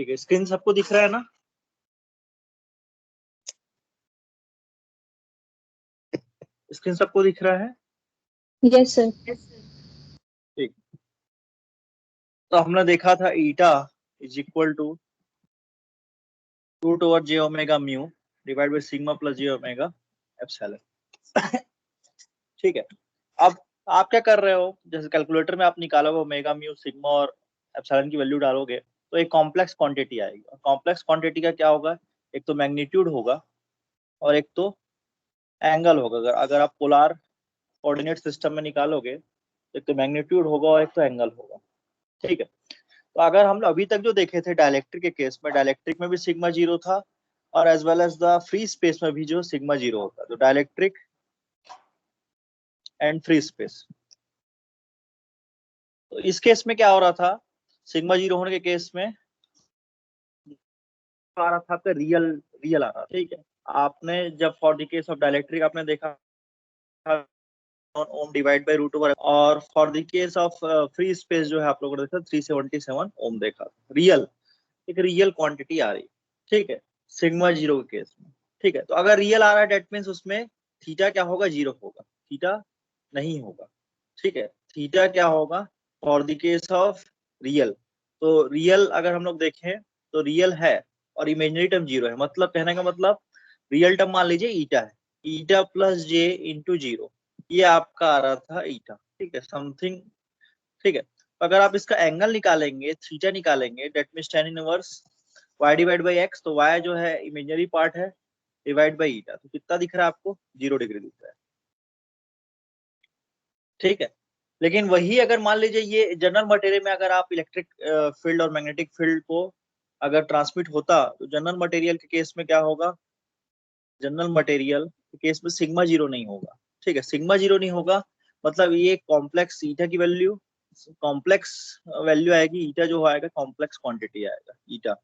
ठीक है, स्क्रीन सबको दिख रहा है ना? स्क्रीन सबको दिख रहा है? Yes sir. ठीक, तो हमने देखा था eta is equal to root over j omega mu divide by sigma plus j omega epsilon. ठीक है, अब आप क्या कर रहे हो, जैसे कैलकुलेटर में आप निकालोगे ओमेगा म्यू सिग्मा और एप्सिलॉन की वैल्यू डालोगे तो एक कॉम्प्लेक्स क्वांटिटी आएगी। और कॉम्प्लेक्स क्वांटिटी का क्या होगा, एक तो मैग्नीट्यूड होगा और एक तो एंगल होगा। अगर अगर आप पोलर कोऑर्डिनेट सिस्टम में निकालोगे तो एक तो मैग्नीट्यूड होगा और एक तो एंगल होगा। ठीक है, तो अगर हम अभी तक जो देखे थे डायलेक्ट्रिक के केस में, डायलेक्ट्रिक में भी सिग्मा जीरो था और as well as the free space में भी जो सिग्मा जीरो होता है, तो डायलेक्ट्रिक एंड फ्री स्पेस। तो इस केस में क्या हो रहा था, सिग्मा जीरो होने के केस में आ रहा था आपका रियल रियल आ रहा था। ठीक है, आपने जब for the case of dielectric आपने देखा ओम डिवाइड बाय रूट ओवर, और for the case of free space जो है आप लोगों ने देखा 377 ओम देखा। रियल, एक रियल क्वांटिटी आ रही। ठीक है, सिग्मा जीरो के केस में। ठीक है, तो अगर रियल आ रहा है डेट मीन्स उसमें थीटा क्या होगा, जीरो होगा, थीटा नहीं होगा। ठीक है, थीटा क्या होगा for the case of real, तो रियल अगर हम लोग देखें तो रियल है और इमेजिनरी टर्म जीरो है। मतलब कहने का मतलब रियल टर्म मान लीजिए ईटा है, ईटा प्लस जे इंटू जीरो, ये आपका आ रहा था ईटा। ठीक है, समथिंग। ठीक है, तो अगर आप इसका एंगल निकालेंगे, थीटा निकालेंगे, that means tan inverse y divide by x, तो y जो है इमेजिनरी पार्ट है डिवाइड बाई ईटा, तो कितना दिख रहा है आपको, 0 डिग्री दिख रहा है। ठीक है, लेकिन वही अगर मान लीजिए ये जनरल मटेरियल में अगर आप इलेक्ट्रिक फील्ड और मैग्नेटिक फील्ड को अगर ट्रांसमिट होता, तो जनरल मटेरियल के केस में क्या होगा, जनरल मटेरियल के केस में सिग्मा जीरो नहीं होगा। ठीक है, सिग्मा जीरो नहीं होगा मतलब ये कॉम्प्लेक्स ईटा की वैल्यू, कॉम्प्लेक्स वैल्यू आएगी, ईटा जो आएगा कॉम्प्लेक्स क्वांटिटी आएगा ईटा।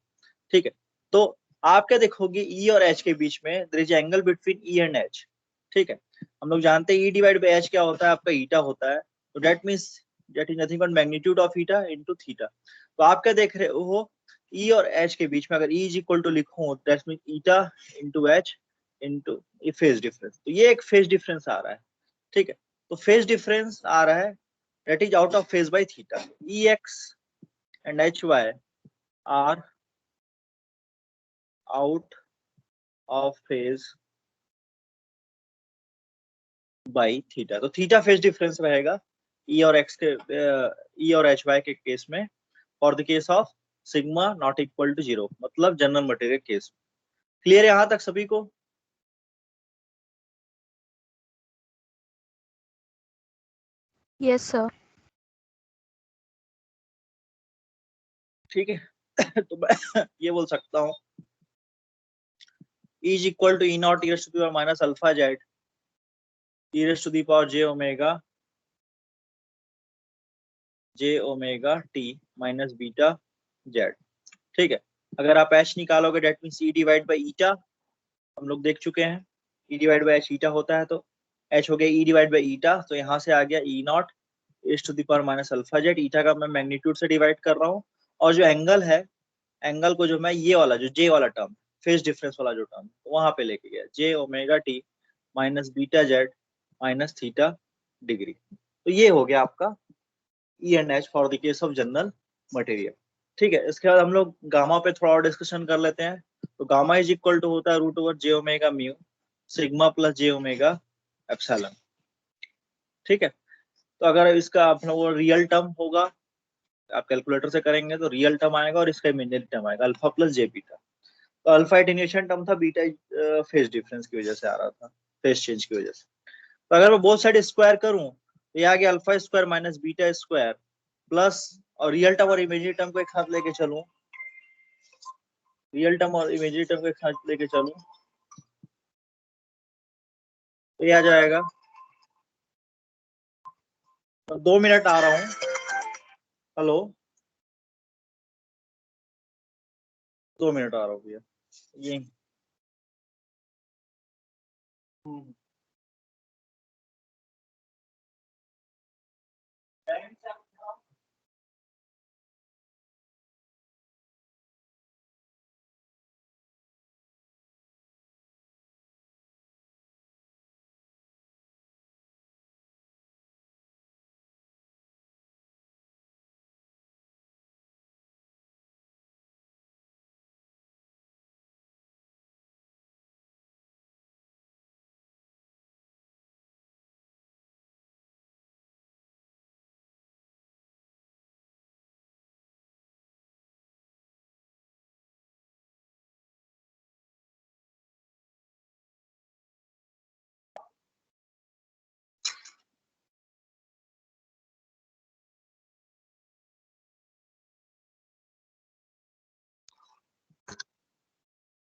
ठीक है, तो आप क्या देखोगे, ई और एच के बीच में there is angle between e and h. ठीक है, हम लोग जानते हैं ई डिवाइड बाई एच क्या होता है, आपका ईटा होता है, तो that means that is nothing but magnitude of eta into theta. तो आप क्या देख रहे हो, ई और एच के बीच में अगर ई इज इक्वल टू लिखूं that means eta into H into ये फेज डिफरेंस, तो ये एक फेज डिफरेंस आ रहा है। ठीक है, तो फेज डिफरेंस आ रहा है that is out of phase by theta. E x and h y are out of phase by theta, तो थीटा फेज डिफरेंस रहेगा ई और एक्स के, ई और एच वाई के केस में for the case of sigma not equal to zero, मतलब general material case. Clear है यहां तक सभी को? Yes sir. ठीक है, तो मैं ये बोल सकता हूँ E is equal to E naught e raised to the power minus alpha z e raised to the power j omega t minus beta z। ठीक है, अगर आप h निकालोगे that means E divide by eta, हम लोग देख चुके हैं E divide by h eta होता है, तो h हो गया E डिवाइड बाई ईटा, तो यहाँ से आ गया E not is to the power minus alpha z, eta का मैं मैग्नीट्यूड से डिवाइड कर रहा हूँ, और जो एंगल है, एंगल को जो मैं ये वाला जो जे वाला टर्म, फेज डिफरेंस वाला जो टर्म वहां पे लेके गया, j omega t minus beta z minus theta degree. तो ये हो गया आपका E and H for the case of general material. ठीक है, इसके बाद हम लोग गामा पे थोड़ा और डिस्कशन कर लेते हैं। तो गामा इज इक्वल टू होता है root over j omega mu sigma plus j omega epsilon. ठीक है, तो अगर इसका अपना वो रियल टर्म होगा, आप कैलकुलेटर से करेंगे तो रियल टर्म आएगा और इसका इमेजिनरी टर्म आएगा अल्फा प्लस जे बीटा। तो अल्फा एटेन्यूएशन टर्म था, बीटा फेज डिफरेंस की वजह से आ रहा था, फेज चेंज की वजह से। तो अगर मैं बोथ साइड स्क्वायर करूं तो ये आ गया alpha square minus beta square plus, और रियल टर्म और इमेजिनरी टर्म को एक साथ लेके चलूं, रियल टर्म और इमेजिनरी टर्म को एक साथ लेके चलूं तो ये आ जाएगा। तो 2 मिनट आ रहा हूँ, हेलो, 2 मिनट आ रहा हूँ भैया ये।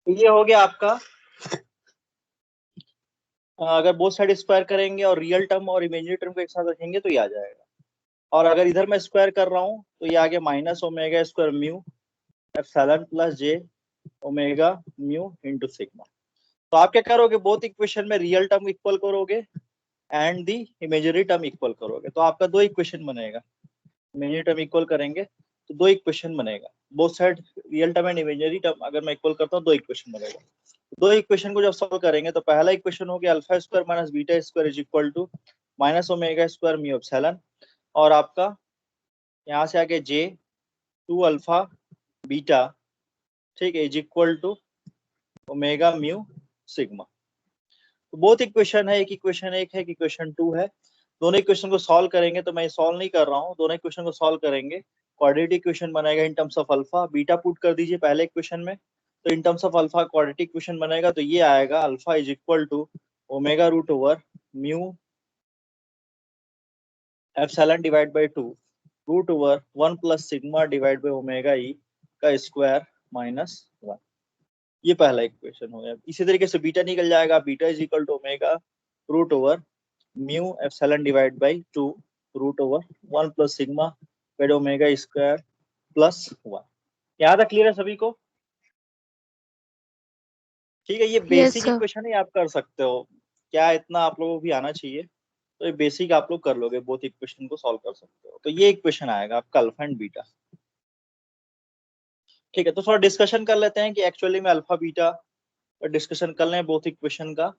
ये हो गया आपका, अगर बोथ साइड स्क्वायर करेंगे और रियल टर्म और इमेजिनरी टर्म को एक साथ रखेंगे तो ये आ जाएगा। और अगर इधर मैं स्क्वायर कर रहा हूँ तो ये आ गया minus omega square mu epsilon plus j omega mu into sigma. तो आप क्या करोगे, बोथ इक्वेशन में रियल टर्म इक्वल करोगे and the imaginary term equal करोगे, तो आपका दो इक्वेशन बनेगा। इमेजिनरी टर्म इक्वल करेंगे तो दो इक्वेशन बनेगा, both side real term and imaginary term अगर मैं इक्वल करता हूँ दो इक्वेशन बनेगा। दो इक्वेशन को जब सॉल्व करेंगे तो पहला इक्वेशन हो गया alpha square minus beta square is equal to minus omega square mu epsilon, और आपका यहाँ से आगे जे टू अल्फा बीटा, ठीक है, is equal to omega mu sigma. तो बोथ इक्वेशन है, एक इक्वेशन एक है, इक्वेशन टू है। दोनों इक्वेशन को सॉल्व करेंगे, तो मैं सॉल्व नहीं कर रहा हूँ, दोनों इक्वेशन को सॉल्व करेंगे। क्वाड्रेटिक इक्वेशन बनेगा in terms of alpha, beta put कर दीजिए पहले इक्वेशन में, तो in terms of alpha quadratic equation बनेगा, तो ये आएगा alpha is equal to omega root over mu epsilon divide by 2 root over 1 plus sigma divide by omega E का स्क्वायर माइनस 1। ये पहला इक्वेशन हो गया। इसी तरीके से बीटा निकल जाएगा, beta is equal to omega root over mu epsilon divide by 2 root over 1 plus sigma by omega square plus 1। यहाँ तक क्लियर है सभी को? ठीक है, ये Yes, बेसिक sir. इक्वेशन ही आप कर सकते हो, क्या इतना आप लोगों को भी आना चाहिए, तो ये बेसिक आप लोग कर लोगे, बोथ इक्वेशन को सॉल्व कर सकते हो। तो ये इक्वेशन आएगा आपका अल्फा एंड बीटा। ठीक है, तो थोड़ा डिस्कशन कर लेते हैं कि एक्चुअली में अल्फा बीटा डिस्कशन कर लें बोथ इक्वेशन का।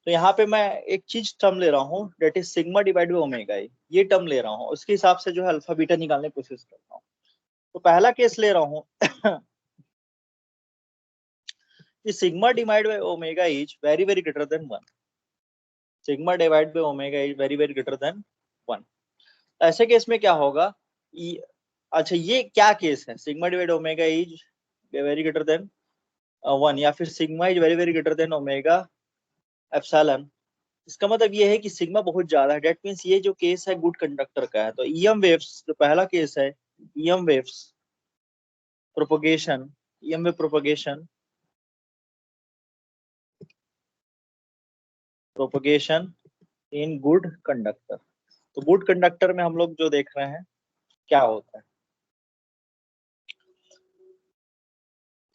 तो यहाँ पे मैं एक चीज टर्म ले रहा हूँ, that is sigma divide by omega, ये टर्म ले रहा हूँ, उसके हिसाब से जो है अल्फा बीटा निकालने की कोशिश कर रहा हूँ। तो पहला केस ले रहा हूँ कि sigma divide by omega is very very greater than 1। Sigma divide by omega is very very greater than 1। ऐसे केस में क्या होगा, अच्छा ये क्या केस है, sigma divide omega is very greater than 1, या फिर sigma is very very greater than omega epsilon. इसका मतलब ये है कि सिग्मा बहुत ज्यादा है, डेट मीन्स ये जो केस है गुड कंडक्टर का है। तो ईएम वेव्स जो पहला केस है, EM waves propagation, EM wave propagation propagation in good conductor. तो गुड कंडक्टर में हम लोग जो देख रहे हैं क्या होता है,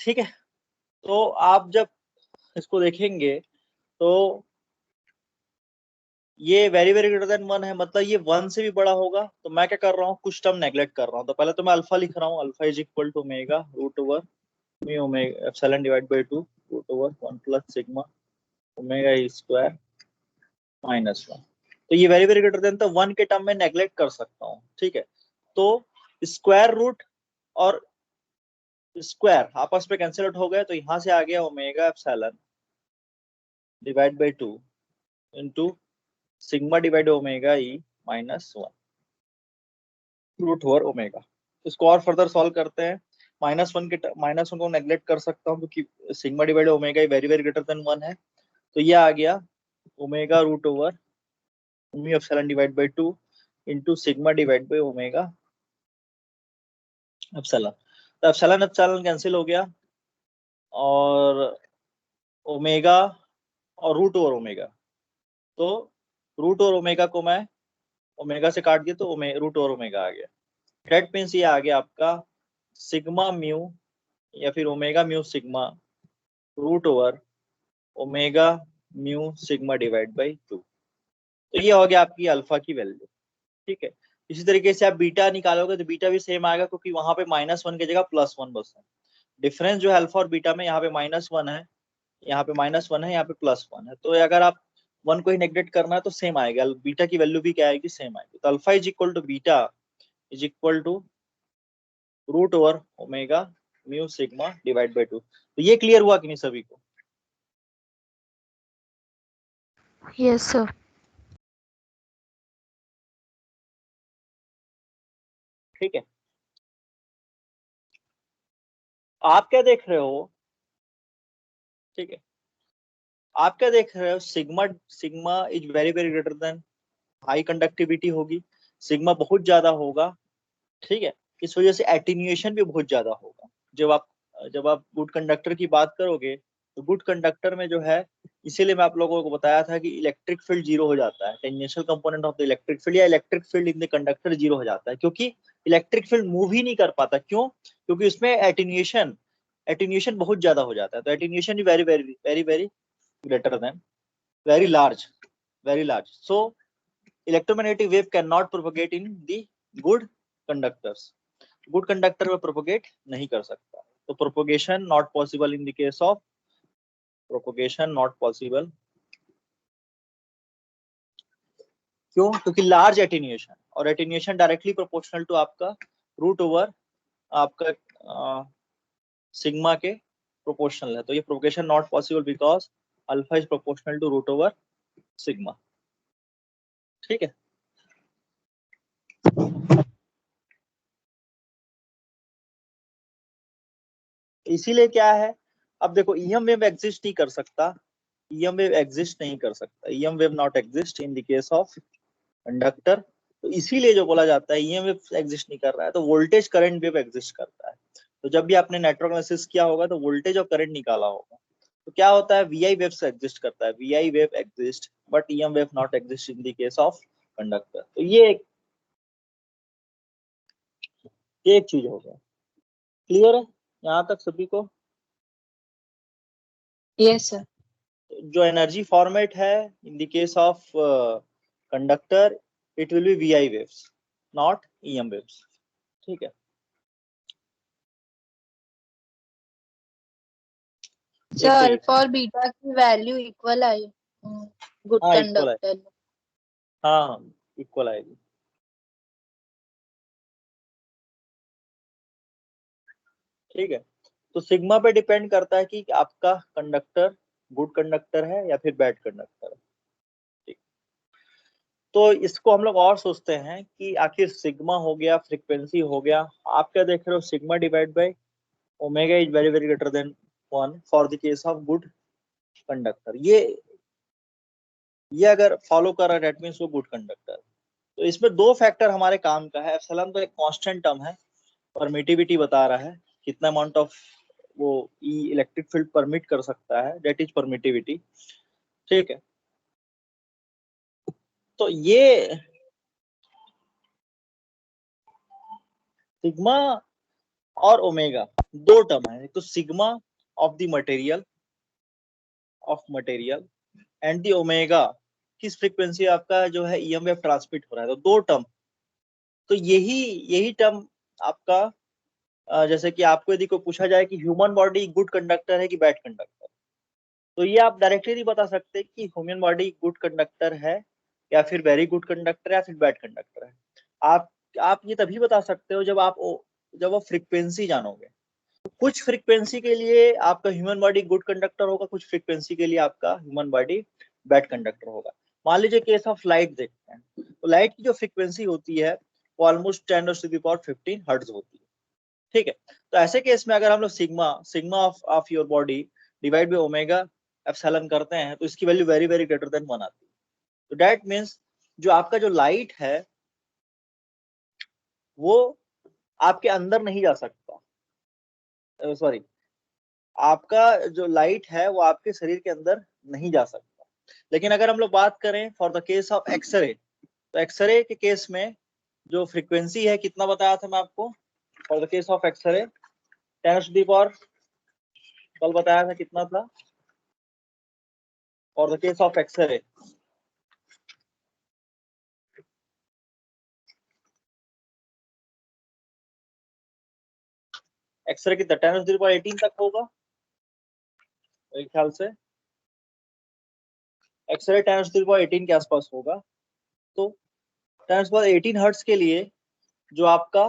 ठीक है। तो आप जब इसको देखेंगे तो ये वेरी वेरी ग्रेटर देन 1 है, मतलब ये 1 से भी बड़ा होगा। तो मैं क्या कर रहा हूँ, कुछ टर्म नेग्लेक्ट कर रहा हूँ। तो पहले तो मैं अल्फा लिख रहा हूँ, alpha is equal to omega root over mu omega epsilon divide by 2 root over 1 plus sigma omega square minus 1। तो ये वेरी वेरी ग्रेटर देन, तो 1 के टर्म में नेग्लेक्ट कर सकता हूँ, ठीक है। तो स्क्वायर रूट और स्क्वायर आपस में कैंसिल आउट हो गए, तो यहाँ से आ गया omega epsilon divide by 2 into sigma divide omega e minus 1 root over omega. इसको और फर्दर सॉल्व करते हैं। माइनस वन को नेग्लेक्ट कर सकता हूँ क्योंकि sigma divide omega very very greater than 1 है। तो ये आ गया omega root over mu epsilon divide by 2 into sigma divide by omega epsilon. तो एप्सिलॉन एप्सिलॉन कैंसिल हो गया और ओमेगा और रूट ओवर ओमेगा, तो रूट ओवर ओमेगा को मैं ओमेगा से काट दिया तो रूट ओवर ओमेगा आ गया। डेट मीन्स ये आ गया आपका सिग्मा म्यू या फिर omega mu sigma root over omega mu sigma divide by 2। तो ये हो गया आपकी अल्फा की वैल्यू, ठीक है। इसी तरीके से आप बीटा निकालोगे तो बीटा भी सेम आएगा, क्योंकि वहां पे -1 की जगह +1 बस है। डिफरेंस जो है अल्फा और बीटा में, यहाँ पे -1 है, यहाँ पे -1 है, यहाँ पे +1 है। तो अगर आप 1 को ही नेग्लेक्ट करना है तो सेम आएगा, बीटा की वैल्यू भी क्या आएगी, सेम आएगी। तो alpha is equal to beta is equal to root over omega mu sigma divide by 2। तो ये क्लियर हुआ कि नहीं सभी को? Yes, sir. ठीक है, आप क्या देख रहे हो, ठीक है, आप क्या देख रहे हो, sigma sigma is very very greater then, high conductivity होगी, सिग्मा बहुत ज्यादा होगा, ठीक है। इस वजह से एटीन्यूएशन भी बहुत ज्यादा होगा। जब आप गुड कंडक्टर की बात करोगे तो गुड कंडक्टर में जो है, इसीलिए मैं आप लोगों को बताया था कि इलेक्ट्रिक फील्ड जीरो हो जाता है, tangential component of the electric field या electric field in the conductor zero हो जाता है, क्योंकि इलेक्ट्रिक फील्ड मूव ही नहीं कर पाता। क्यों? क्योंकि उसमें एटीन्यूएशन एटीन्यूएशन बहुत ज्यादा हो जाता है। तो attenuation is very very very very greater than very large, very large. So electromagnetic wave cannot propagate in the good conductors, good conductor में प्रोपोगेट नहीं कर सकता। तो propagation not possible in the case of, propagation not possible. क्यों? क्योंकि large attenuation, और attenuation directly proportional to आपका root over आपका सिग्मा के प्रोपोर्शनल है। तो ये propagation not possible because alpha is proportional to root over sigma. ठीक है, इसीलिए क्या है, अब देखो ईएम वेव एग्जिस्ट नहीं कर सकता, ईएम वेव एग्जिस्ट नहीं कर सकता, EM wave not exist in the case of conductor. तो इसीलिए जो बोला जाता है ईएम वेव एग्जिस्ट नहीं कर रहा है, तो वोल्टेज करंट वेव एग्जिस्ट करता है। तो जब भी आपने नेटवर्क एनालिसिस किया होगा तो वोल्टेज और करंट निकाला होगा, तो क्या होता है, वीआई वेव से एग्जिस्ट करता है, VI wave exist but EM wave not exist in the case of conductor. तो ये एक चीज हो गया। क्लियर है यहाँ तक सभी को? Yes, sir. जो एनर्जी फॉर्मेट है इन the case of conductor, it will be VI waves not EM waves. ठीक है, सर एक सेकेंड। अल्फा और बीटा की वैल्यू इक्वल आई गुड हाँ इक्वल है, कंडक्टर। हाँ हाँ इक्वल आएगी। ठीक है, तो सिग्मा पे डिपेंड करता है कि आपका कंडक्टर गुड कंडक्टर है या फिर बैड कंडक्टर है। ठीक, तो इसको हम लोग और सोचते हैं कि आखिर सिग्मा हो गया, फ्रीक्वेंसी हो गया, आप क्या देख रहे हो, sigma divide by omega is very very greater than 1 for the case of good conductor. ये अगर फॉलो कर रहा है दैट मींस वो गुड कंडक्टर। तो इसमें दो फैक्टर हमारे काम का है। एप्सिलॉन तो एक कांस्टेंट टर्म है, परमिटिविटी बता रहा है कितना अमाउंट ऑफ वो इलेक्ट्रिक फील्ड परमिट कर सकता है, दैट इज परमिटिविटी। ठीक है, तो ये सिग्मा और ओमेगा दो टर्म है। तो sigma of the material and the omega किस फ्रीक्वेंसी आपका जो है ईएम वेव ट्रांसमिट हो रहा है। तो दो टर्म, तो यही टर्म आपका जैसे कि आपको यदि कोई पूछा जाए कि ह्यूमन बॉडी गुड कंडक्टर है कि बैड कंडक्टर, तो ये आप डायरेक्टली नहीं बता सकते कि ह्यूमन बॉडी गुड कंडक्टर है या फिर वेरी गुड कंडक्टर है या फिर बैड कंडक्टर है। आप आप ये तभी बता सकते हो जब वो फ्रीक्वेंसी जानोगे। कुछ फ्रीक्वेंसी के लिए आपका ह्यूमन बॉडी गुड कंडक्टर होगा, कुछ फ्रीक्वेंसी के लिए आपका ह्यूमन बॉडी बैड कंडक्टर होगा। मान लीजिए केस ऑफ लाइट देखते हैं, तो लाइट की जो फ्रीक्वेंसी होती है वो ऑलमोस्ट 10⁻15 हर्ट्ज होती है। ठीक है, तो ऐसे केस में अगर हम लोग sigma sigma of your body divide by omega epsilon करते हैं तो इसकी value very very greater than 1 आती है। तो दैट मींस जो आपका जो लाइट है वो आपके अंदर नहीं जा सकता, सॉरी, आपका जो लाइट है वो आपके शरीर के अंदर नहीं जा सकता। लेकिन अगर हम लोग बात करें for the case of x-ray, तो एक्सरे के केस में जो फ्रीक्वेंसी है कितना बताया था मैं आपको, for the case of x-ray 10⁻, कल बताया था कितना था for the case of x-ray. X-ray कितना 10⁻18 तक होगा मेरे ख्याल से, एक्सरे 10⁻18 के आसपास होगा। तो 10⁻18 हर्ट्ज के लिए जो आपका,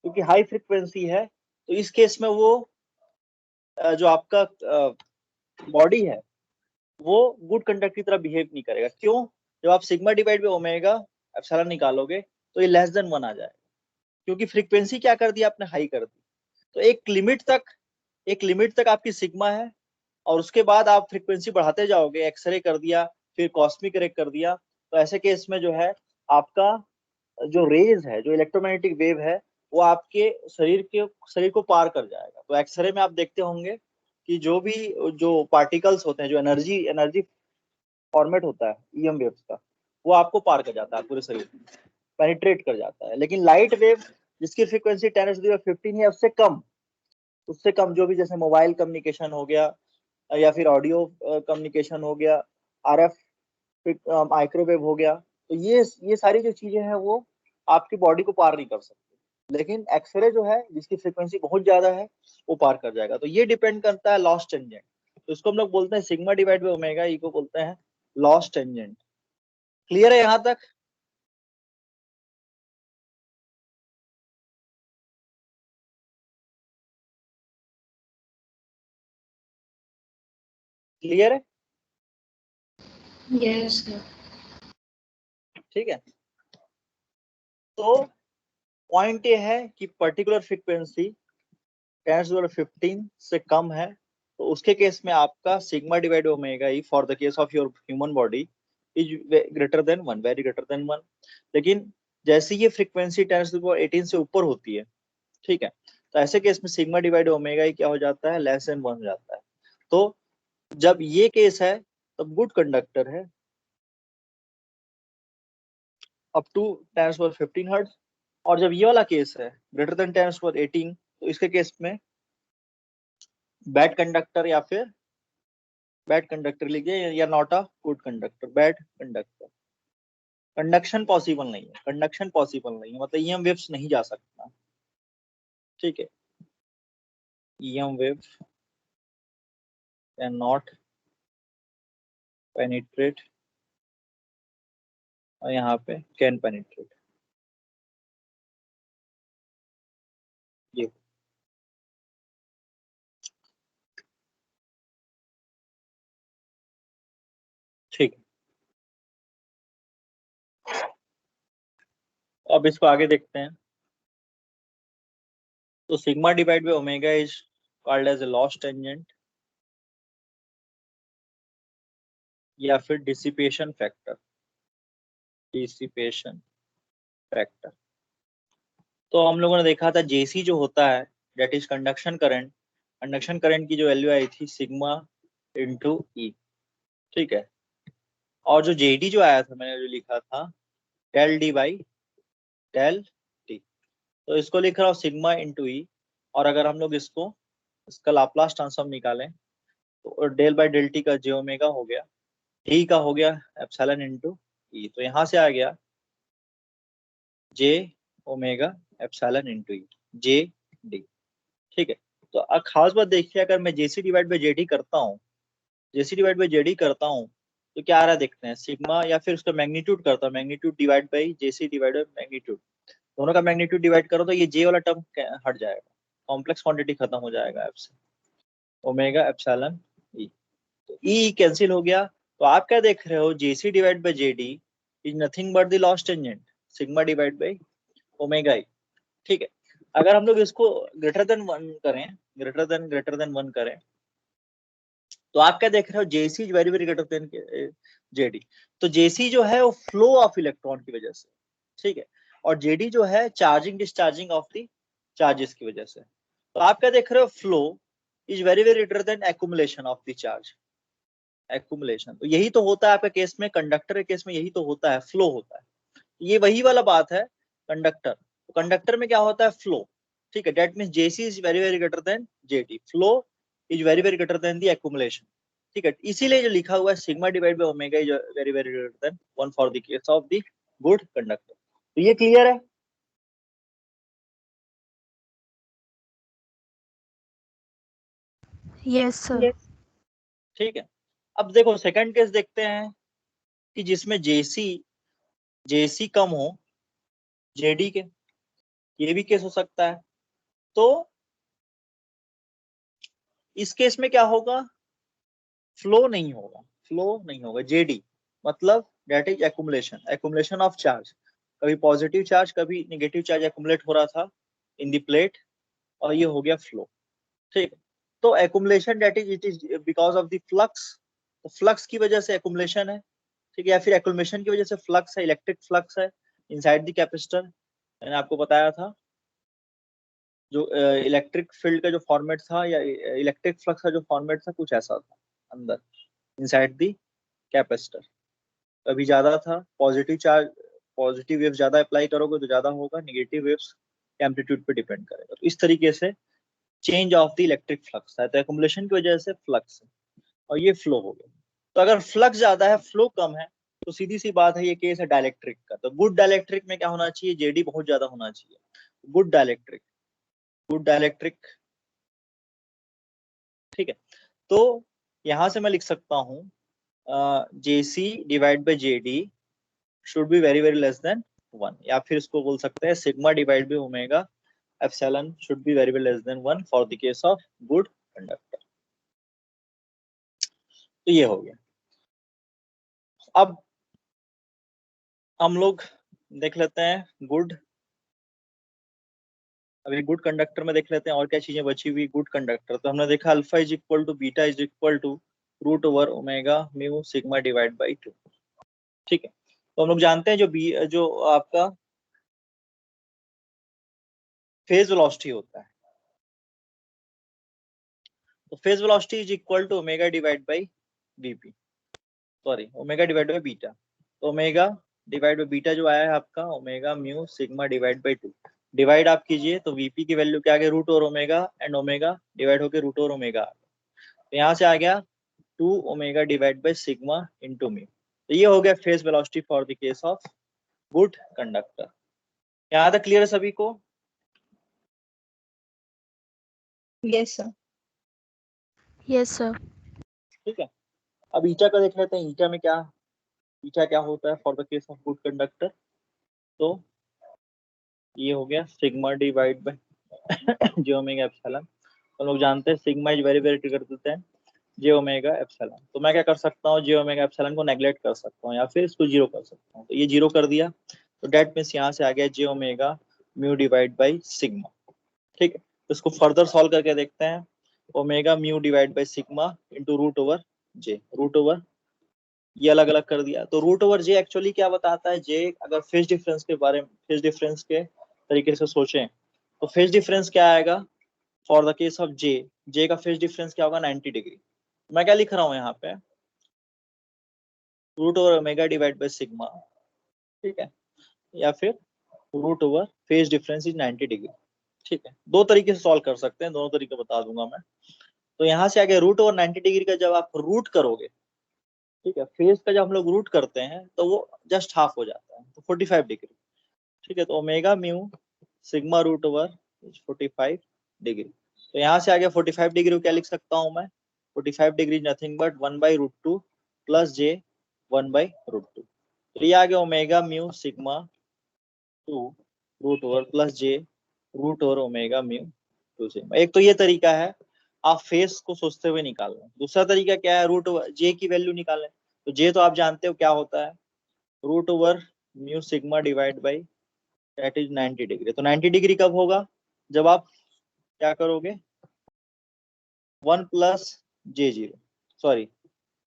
क्योंकि हाई फ्रीक्वेंसी है, तो इस केस में वो जो आपका बॉडी है वो गुड कंडक्टर की तरह बिहेव नहीं करेगा। क्यों? जब आप sigma divide by omega epsilon निकालोगे तो ये लेस देन 1 आ जाएगा, क्योंकि फ्रीक्वेंसी क्या कर दी आपने, हाई कर दी। तो एक लिमिट तक आपकी सिग्मा है, और उसके बाद आप फ्रीक्वेंसी बढ़ाते जाओगे, एक्सरे कर दिया, फिर कॉस्मिक रे कर दिया, तो ऐसे केस में जो है आपका जो रेज है, जो इलेक्ट्रोमैग्नेटिक वेव है, वो आपके शरीर को पार कर जाएगा। तो एक्सरे में आप देखते होंगे कि जो पार्टिकल्स होते हैं, जो एनर्जी फॉर्मेट होता है ईएम वेव्स का, वो आपको पार कर जाता है पूरे शरीर में, पेनिट्रेट कर जाता है। लेकिन लाइट वेव जिसकी फ्रीक्वेंसी 10⁻15 या उससे कम जो भी, जैसे मोबाइल कम्युनिकेशन हो गया या फिर ऑडियो कम्युनिकेशन हो गया, आरएफ माइक्रोवेव हो गया, तो ये सारी जो चीजें हैं वो आपकी बॉडी को पार नहीं कर सकती। लेकिन एक्सरे जो है जिसकी फ्रीक्वेंसी बहुत ज्यादा है वो पार कर जाएगा। तो ये डिपेंड करता है लॉस टेंजेंट। तो इसको हम लोग बोलते हैं सिग्मा डिवाइड बाय ओमेगा ई को बोलते हैं लॉस टेंजेंट। क्लियर है यहां तक? क्लियर है? Yes, sir. ठीक है। तो पॉइंट ये है कि पर्टिकुलर फ्रीक्वेंसी 10⁻15 से कम है तो उसके केस में आपका sigma divide omega E for the case of your human body is greater than 1, very greater than 1। लेकिन जैसे ये फ्रीक्वेंसी 10⁻18 से ऊपर होती है, ठीक है, तो ऐसे केस में सिग्मा डिवाइड ओमेगा ई क्या हो जाता है, लेस देन 1 हो जाता है। तो जब ये केस है तब गुड कंडक्टर है अप टू 10⁻15 हर्ट्ज, और जब ये वाला केस है ग्रेटर देन 10⁻18 तो इसके केस में बैड कंडक्टर, या फिर बैड कंडक्टर लिखिए, या not a good conductor, bad conductor. Conduction possible नहीं है, कंडक्शन पॉसिबल नहीं है, मतलब ईएम वेव्स नहीं जा सकता। ठीक है, EM wave can not penetrate, और यहाँ पे कैन पेनिट्रेट। ये ठीक है। अब इसको आगे देखते हैं। तो sigma divide by omega is called as a loss tangent या फिर डिसिपेशन फैक्टर, डिसिपेशन फैक्टर। तो हम लोगों ने देखा था जेसी जो होता है that is conduction current, conduction current की जो वैल्यू आई थी सिग्मा इंटू ई। ठीक है, और जो जेडी जो आया था मैंने जो लिखा था del d by del t, तो इसको लिख रहा हूँ सिग्मा इंटू ई। और अगर हम लोग इसका लाप्लास ट्रांसफॉर्म निकालें तो डेल बाई डेल टी का जे ओमेगा हो गया, टी का हो गया एप्सिलॉन इंटू ई, तो यहाँ से आ गया जे ओमेगा एप्सिलॉन इंटू ई, जे डी। ठीक है, तो अब खास बात देखिए, अगर मैं जेसी डिवाइड बाई जेडी करता हूँ, जेसी डिवाइड बाई जेडी करता हूँ तो क्या आ रहा है देखते हैं, सिग्मा, या फिर उसका मैग्नीट्यूड करता हूँ, magnitude divide by JC divide by magnitude, दोनों का मैग्नीट्यूड डिवाइड करो तो ये जे वाला टर्म हट जाएगा, कॉम्प्लेक्स क्वांटिटी खत्म हो जाएगा आपसे, ओमेगा एप्सिलॉन ई, तो ई कैंसिल हो गया। तो आप क्या देख रहे हो, JC divide by JD is nothing but the loss tangent sigma divide by omega E. ठीक है, अगर हम लोग इसको ग्रेटर देन 1 करें, ग्रेटर देन 1 करें, तो आप क्या देख रहे हो, JC is very very greater than JD. तो जेसी जो है वो फ्लो ऑफ इलेक्ट्रॉन की वजह से, ठीक है, और जेडी जो है charging discharging of the charges की वजह से। तो आप क्या देख रहे हो, flow is very very greater then accumulation of the charge, accumulation. तो यही तो होता है आपके केस में, कंडक्टर के केस में यही तो होता है, फ्लो होता है। ये वही वाला बात है कंडक्टर, तो कंडक्टर में क्या होता है, फ्लो। ठीक है, that means JC is very very greater than JD, flow is very very greater than the accumulation. ठीक है, इसीलिए जो लिखा हुआ है sigma divide by omega is very very greater than 1 for the case of the good conductor. तो ये clear है? Yes, sir. Yes. ठीक है, अब देखो सेकंड केस देखते हैं कि जिसमें जेसी जेसी कम हो जेडी के, ये भी केस हो सकता है। तो इस केस में क्या होगा, फ्लो नहीं होगा, फ्लो नहीं होगा, जेडी मतलब that is accumulation, accumulation of charge, कभी पॉजिटिव चार्ज कभी नेगेटिव चार्ज एक्युमुलेट हो रहा था इन द प्लेट, और ये हो गया फ्लो। ठीक है, तो accumulation that is it is because of the flux, तो फ्लक्स की वजह से एक्युमुलेशन है। ठीक है, या फिर एक्युमुलेशन की वजह से फ्लक्स है, इलेक्ट्रिक फ्लक्स है इनसाइड द कैपेसिटर, मैंने आपको बताया था। जो इलेक्ट्रिक फील्ड का जो फॉर्मेट था या इलेक्ट्रिक फ्लक्स का जो फॉर्मेट था कुछ ऐसा था अंदर इनसाइड दी कैपेसिटर। कभी ज्यादा था, पॉजिटिव चार्ज, पॉजिटिव वेव्स ज्यादा अप्लाई करोगे तो ज्यादा होगा, नेगेटिव वेव्स एम्पलीट्यूड पे डिपेंड करेगा। तो इस तरीके से change of the electric flux है, तो एक्युमुलेशन की वजह से फ्लक्स है और ये फ्लो हो गया। तो अगर फ्लक्स ज्यादा है फ्लो कम है तो सीधी सी बात है ये केस है डाइलेक्ट्रिक का। तो गुड डाइलेक्ट्रिक में क्या होना चाहिए, जेडी बहुत ज्यादा होना चाहिए। गुड डाइलेक्ट्रिक, गुड डाइलेक्ट्रिक, ठीक है। तो यहां से मैं लिख सकता हूं JC divide by JD should be very very less than 1, या फिर इसको बोल सकते हैं sigma divide by omega epsilon should be very very less than 1 for the case of good conductor. तो ये हो गया। अब हम लोग देख लेते हैं गुड, अभी गुड कंडक्टर में देख लेते हैं और क्या चीजें बची हुई। गुड कंडक्टर तो हमने देखा alpha is equal to beta is equal to root over omega mu sigma divide by 2, ठीक है। तो हम लोग जानते हैं जो आपका फेज वेलोसिटी होता है, तो phase velocity is equal to omega divide by VP, sorry omega divide by beta. तो ओमेगा डिवाइड बाई बीटा जो आया है आपका omega mu sigma divide by 2, divide आप कीजिए तो वीपी की वैल्यू क्या आ गया रूट और ओमेगा, एंड ओमेगा डिवाइड होकर रूट और ओमेगा। तो यहाँ से आ गया 2 omega divide by sigma into mu. तो ये हो गया phase velocity for the case of good conductor. यहाँ तक क्लियर है सभी को? Yes, sir. Yes sir. ठीक है। अब ईटा का देख लेते हैं, ईटा में क्या, ईटा क्या होता है for the case of good conductor. तो ये हो गया sigma divide by J omega epsilon. हम लोग जानते हैं सिग्मा इज वेरी वेरी कर देते हैं जे ओमेगा एप्सिलॉन। तो मैं क्या कर सकता हूँ, जे ओमेगा एप्सिलॉन को नेग्लेक्ट कर सकता हूँ या फिर इसको जीरो कर सकता हूँ। तो ये जीरो कर दिया तो डेट मीन्स यहाँ से आ गया j omega mu divide by sigma, ठीक है। तो इसको फर्दर सॉल्व करके देखते हैं। Omega mu divide by sigma into root over j, root over ये अलग अलग कर दिया। तो रूट ओवर जे एक्चुअली क्या बताता है, जे अगर फेज डिफरेंस के बारे में, फेज डिफरेंस के तरीके से सोचें तो फेज डिफरेंस क्या आएगा फॉर द केस ऑफ जे, जे का फेज डिफरेंस क्या होगा 90 डिग्री। मैं क्या लिख रहा हूँ यहाँ पे root over omega divide by sigma, ठीक है, या फिर root over phase difference is 90 degree, ठीक है। दो तरीके से सॉल्व कर सकते हैं, दोनों तरीके बता दूंगा मैं। तो यहाँ से आगे रूट ओवर 90 डिग्री का जब आप रूट करोगे, ठीक है, फेज का जब हम लोग रूट करते हैं तो वो जस्ट हाफ हो जाता है, तो 45 डिग्री, ठीक है। तो omega mu sigma root over 45 degree. तो यहाँ से आगे 45 डिग्री को क्या लिख सकता हूँ मैं, 45 degree nothing but 1/√2 plus j 1/√2। तो ये आ गया omega mu sigma 2 root over plus j root over omega mu 2 sigma. एक तो ये तरीका है आप फेस को सोचते हुए निकाल लें। दूसरा तरीका क्या है, रूट ओवर जे की वैल्यू निकालें। तो जे तो आप जानते हो क्या होता है, root over mu sigma divide by that is 90 degree. तो 90 डिग्री कब होगा, जब आप क्या करोगे 1 plus J zero, sorry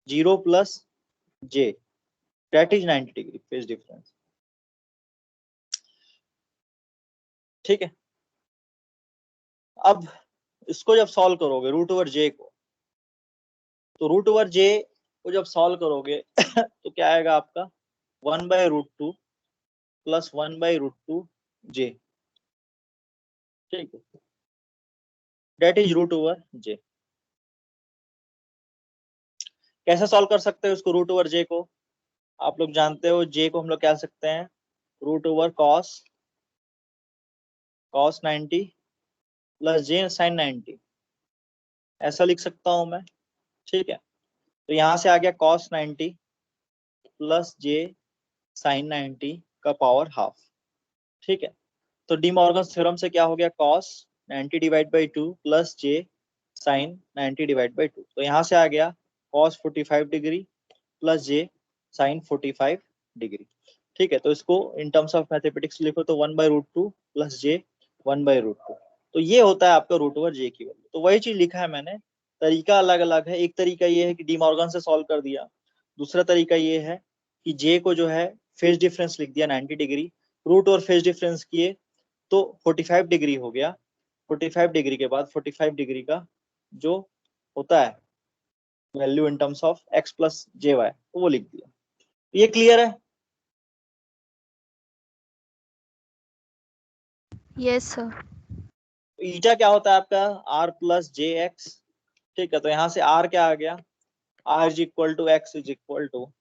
0 plus J that is 90 degree phase difference, ठीक है। अब इसको जब सॉल्व करोगे रूट ओवर जे को, तो रूट ओवर जे को जब सॉल्व करोगे तो क्या आएगा आपका 1/√2 प्लस 1/√2 जे, ठीक है, डेट इज रूट ओवर जे। कैसे सॉल्व कर सकते हो इसको रूट ओवर जे को, आप लोग जानते हो जे को हम लोग कह सकते हैं root over cos 90 plus j sine 90, ऐसा लिख सकता हूं मैं, ठीक है। तो यहां से आ गया कॉस 90 प्लस जे साइन 90 का पावर हाफ, ठीक है। तो डी मॉर्गन्स थ्योरम से क्या हो गया cos 90 divide by 2 plus j sine 90 divide by 2। तो यहाँ से आ गया cos 45 degree plus j sine 45 degree, ठीक है। तो इसको इन टर्म्स ऑफ मैथमेटिक्स लिखो तो 1/√2 प्लस जे 1/√2। तो ये होता है आपका रूट ओवर जे की वैल्यू। तो वही चीज लिखा है मैंने, तरीका अलग अलग है। एक तरीका ये है कि डी मॉर्गन से सॉल्व कर दिया, दूसरा तरीका ये है कि जे को जो है फेज डिफरेंस लिख दिया 90 डिग्री, रूट और फेज डिफरेंस किए तो 45 डिग्री हो गया, 45 डिग्री के बाद 45 डिग्री का जो होता है value in terms of x plus j y, तो वो लिख दिया। ये क्लियर है? Yes, sir. तो ईटा क्या होता है आपका r प्लस जे एक्स। ठीक है, तो यहाँ से r क्या आ गया, r is equal to x is equal to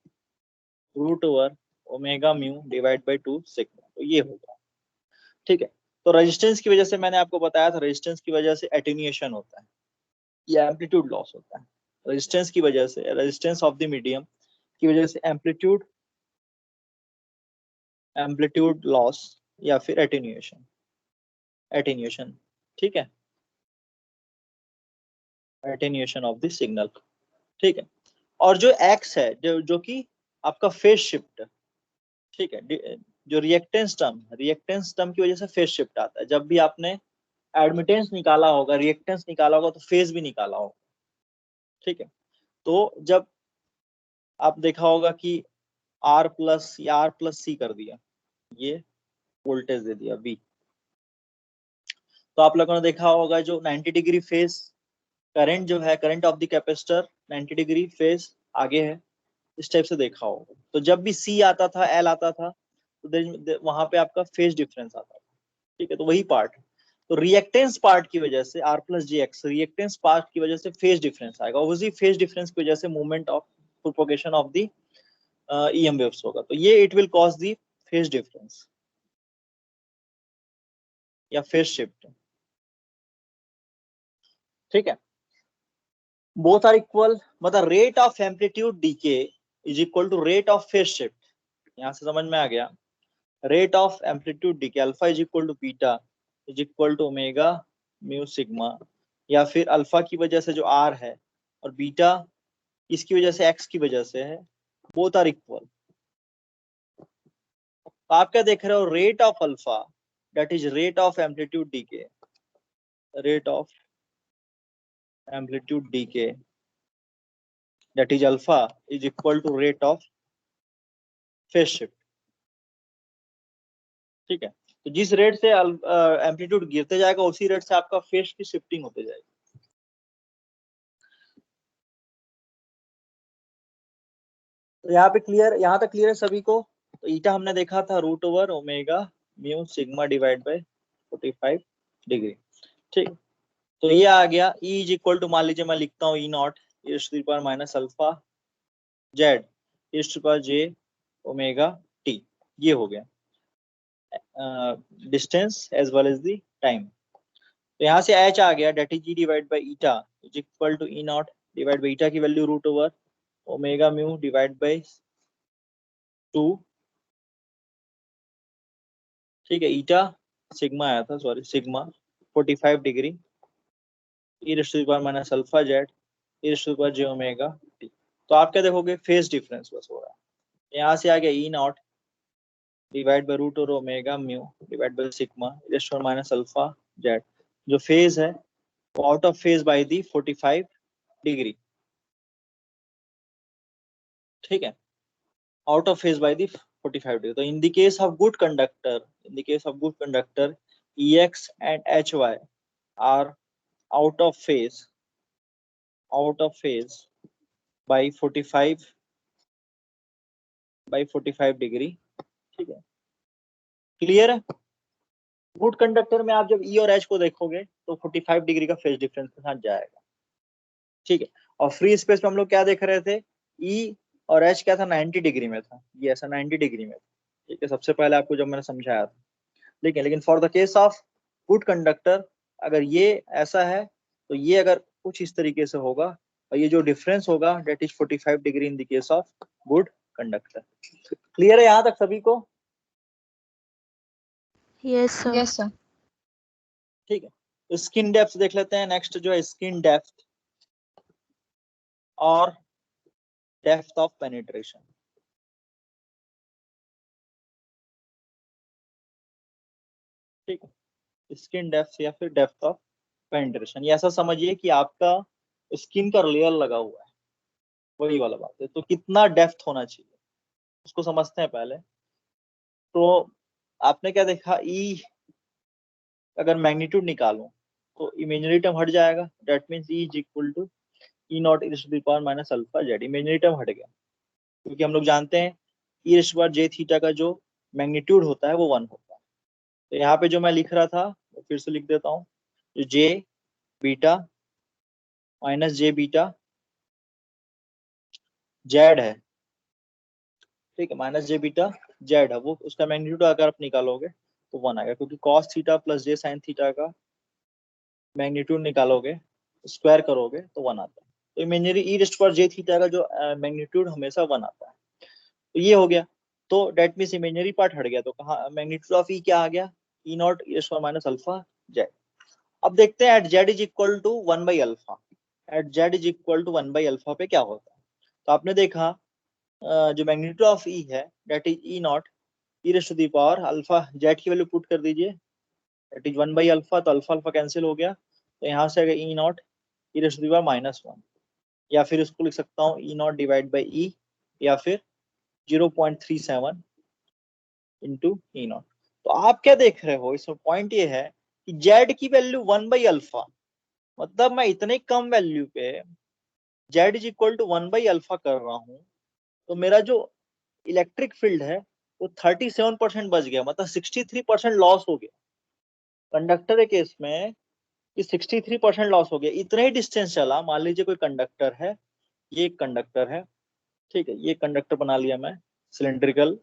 root over omega mu divide by 2 sigma, तो ये होगा। ठीक है, तो रेजिस्टेंस की वजह से मैंने आपको बताया था, रेजिस्टेंस की वजह से एटेन्यूएशन होता है या एम्पलीट्यूड लॉस होता है। रेजिस्टेंस की वजह से, रेजिस्टेंस ऑफ द मीडियम की वजह से एम्पलीट्यूड लॉस या फिर एटेन्यूएशन। ठीक है, एटेन्यूएशन ऑफ द सिग्नल। ठीक है, और जो एक्स है जो कि आपका फेज शिफ्ट, ठीक है, जो रिएक्टेंस टर्म की वजह से फेज शिफ्ट आता है। जब भी आपने एडमिटेंस निकाला होगा, रिएक्टेंस निकाला होगा, तो फेज भी निकाला होगा। ठीक है, तो जब आप देखा होगा कि आर प्लस या आर प्लस सी कर दिया, ये वोल्टेज दे दिया वी, तो आप लोगों ने देखा होगा जो 90 डिग्री फेज करंट जो है, current of the capacitor 90 degree phase आगे है, इस टाइप से देखा होगा। तो जब भी सी आता था, एल आता था, तो वहां पे आपका फेज डिफरेंस आता था। ठीक है, तो वही पार्ट, तो रिएक्टेंस पार्ट की वजह से R plus j X, reactance part की वजह से फेज डिफरेंस आएगा। ऑब्वियसली फेज डिफरेंस की वजह से movement of propagation of the EM waves होगा, तो ये it will cause the phase difference या फेज शिफ्ट। ठीक है, बोथ आर इक्वल, मतलब rate of amplitude decay is equal to rate of phase shift. यहां से समझ में आ गया, rate of amplitude decay alpha is equal to beta is equal to omega mu sigma, या फिर अल्फा की वजह से जो आर है और बीटा इसकी वजह से एक्स की वजह से है, बोथ आर इक्वल। तो आप क्या देख रहे हो, rate of alpha that is rate of amplitude decay, rate of amplitude decay that is alpha is equal to rate of phase shift. ठीक है, तो जिस रेट से एम्पलीट्यूड गिरते जाएगा उसी रेट से आपका फेज की शिफ्टिंग होते जाएगी। तो यहाँ पे क्लियर, यहाँ तक क्लियर है सभी को? तो ईटा हमने देखा था root over omega mu sigma divide by 45 degree. ठीक, तो ये आ गया ई इज इक्वल टू, मान लीजिए मैं लिखता हूँ E not E to the power minus alpha z E to the power j omega t, ये हो गया distance as well as the time. तो यहाँ से एच आ गया, that is E divide by eta is equal to E not divide by eta की value root over omega mu divide by 2। ठीक है, ईटा सिग्मा आया था, sorry sigma 45 degree E to the power minus alpha z E to the power j omega t. तो आप क्या देखोगे, phase difference बस हो रहा है। यहाँ से आ गया E not divide by root over omega mu divide by sigma E to the power minus alpha z, जो फेज है वो out of phase by the 45 degree. ठीक है, out of phase by the 45 degree. So in the case of good conductor, Ex and Hy are out of phase by 45 degree. ठीक है, clear है? Good conductor में आप जब ई और H को देखोगे तो 45 डिग्री का फेज डिफरेंस के साथ जाएगा। ठीक है, और फ्री स्पेस में हम लोग क्या देख रहे थे, ई और एच क्या था, 90 डिग्री में था, ये ऐसा 90 डिग्री में था। ठीक है, सबसे पहले आपको जब मैंने समझाया था। लेकिन for the case of good conductor, अगर ये ऐसा है तो ये अगर कुछ इस तरीके से होगा, और ये जो डिफरेंस होगा that is 45 degree in the case of good conductor. Clear है यहाँ तक सभी को? Yes, sir. Yes, sir. ठीक है, तो स्किन डेप्थ देख लेते हैं। नेक्स्ट जो है स्किन डेप्थ और डेप्थ ऑफ पेनिट्रेशन। ठीक है, स्किन डेप्थ या फिर डेप्थ ऑफ पेनिट्रेशन, ये ऐसा समझिए कि आपका स्किन का लेयर लगा हुआ है, वही वाला बात है। तो कितना डेप्थ होना चाहिए उसको समझते हैं पहले। तो आपने क्या देखा, ई अगर मैग्नीट्यूड निकालूं तो इमेजिनरी टर्म हट जाएगा, that means E is equal to E not E to the power minus alpha z. Imaginary term हट गया, क्योंकि हम लोग जानते हैं E to the power j theta का जो मैग्नीट्यूड होता है वो 1 होता है। तो यहाँ पे जो मैं लिख रहा था वो फिर से लिख देता हूँ, जो जे बीटा माइनस जे बीटा जेड है, ठीक है, माइनस जे बीटा जेड है, वो उसका मैग्नीट्यूड अगर आप निकालोगे तो 1 आएगा, क्योंकि cos theta plus j sine theta का मैग्नीट्यूड निकालोगे, स्क्वायर करोगे तो 1 आता है। तो इमेजिनरी ई रेस्ट पर जे थीटा का जो मैग्नीट्यूड हमेशा 1 आता है। तो ये हो गया, तो डेट मीन्स इमेजिनरी पार्ट हट गया, तो कहाँ मैग्नीट्यूड ऑफ ई क्या आ गया, ई नॉट ई रेस्ट पर माइनस अल्फा जेड। अब देखते हैं at z is equal to 1 by alpha, at z is equal to 1 by alpha पे क्या होता है। तो आपने देखा जो मैग्नीट्यूड ऑफ ई है that is E not E raised to the power alpha, z की वैल्यू पुट कर दीजिए, दैट इज 1 बाई अल्फा, तो अल्फा अल्फा कैंसिल हो गया, तो यहाँ से आएगा E not E raised to the power -1, या फिर इसको लिख सकता हूँ E not divide by E, या फिर 0.37 इंटू ई नॉट। तो आप क्या देख रहे हो, इसमें पॉइंट ये है कि जेड की वैल्यू 1 बाई अल्फा, मतलब मैं इतने कम वैल्यू पे z is equal to 1 by alpha कर रहा हूँ, तो मेरा जो इलेक्ट्रिक फील्ड है वो 37% बच गया, मतलब 63% लॉस हो गया कंडक्टर के केस में, कि 63% लॉस हो गया। इतने ही डिस्टेंस चला, मान लीजिए कोई कंडक्टर है, ये एक कंडक्टर है, ठीक है, ये कंडक्टर बना लिया मैं सिलेंड्रिकल।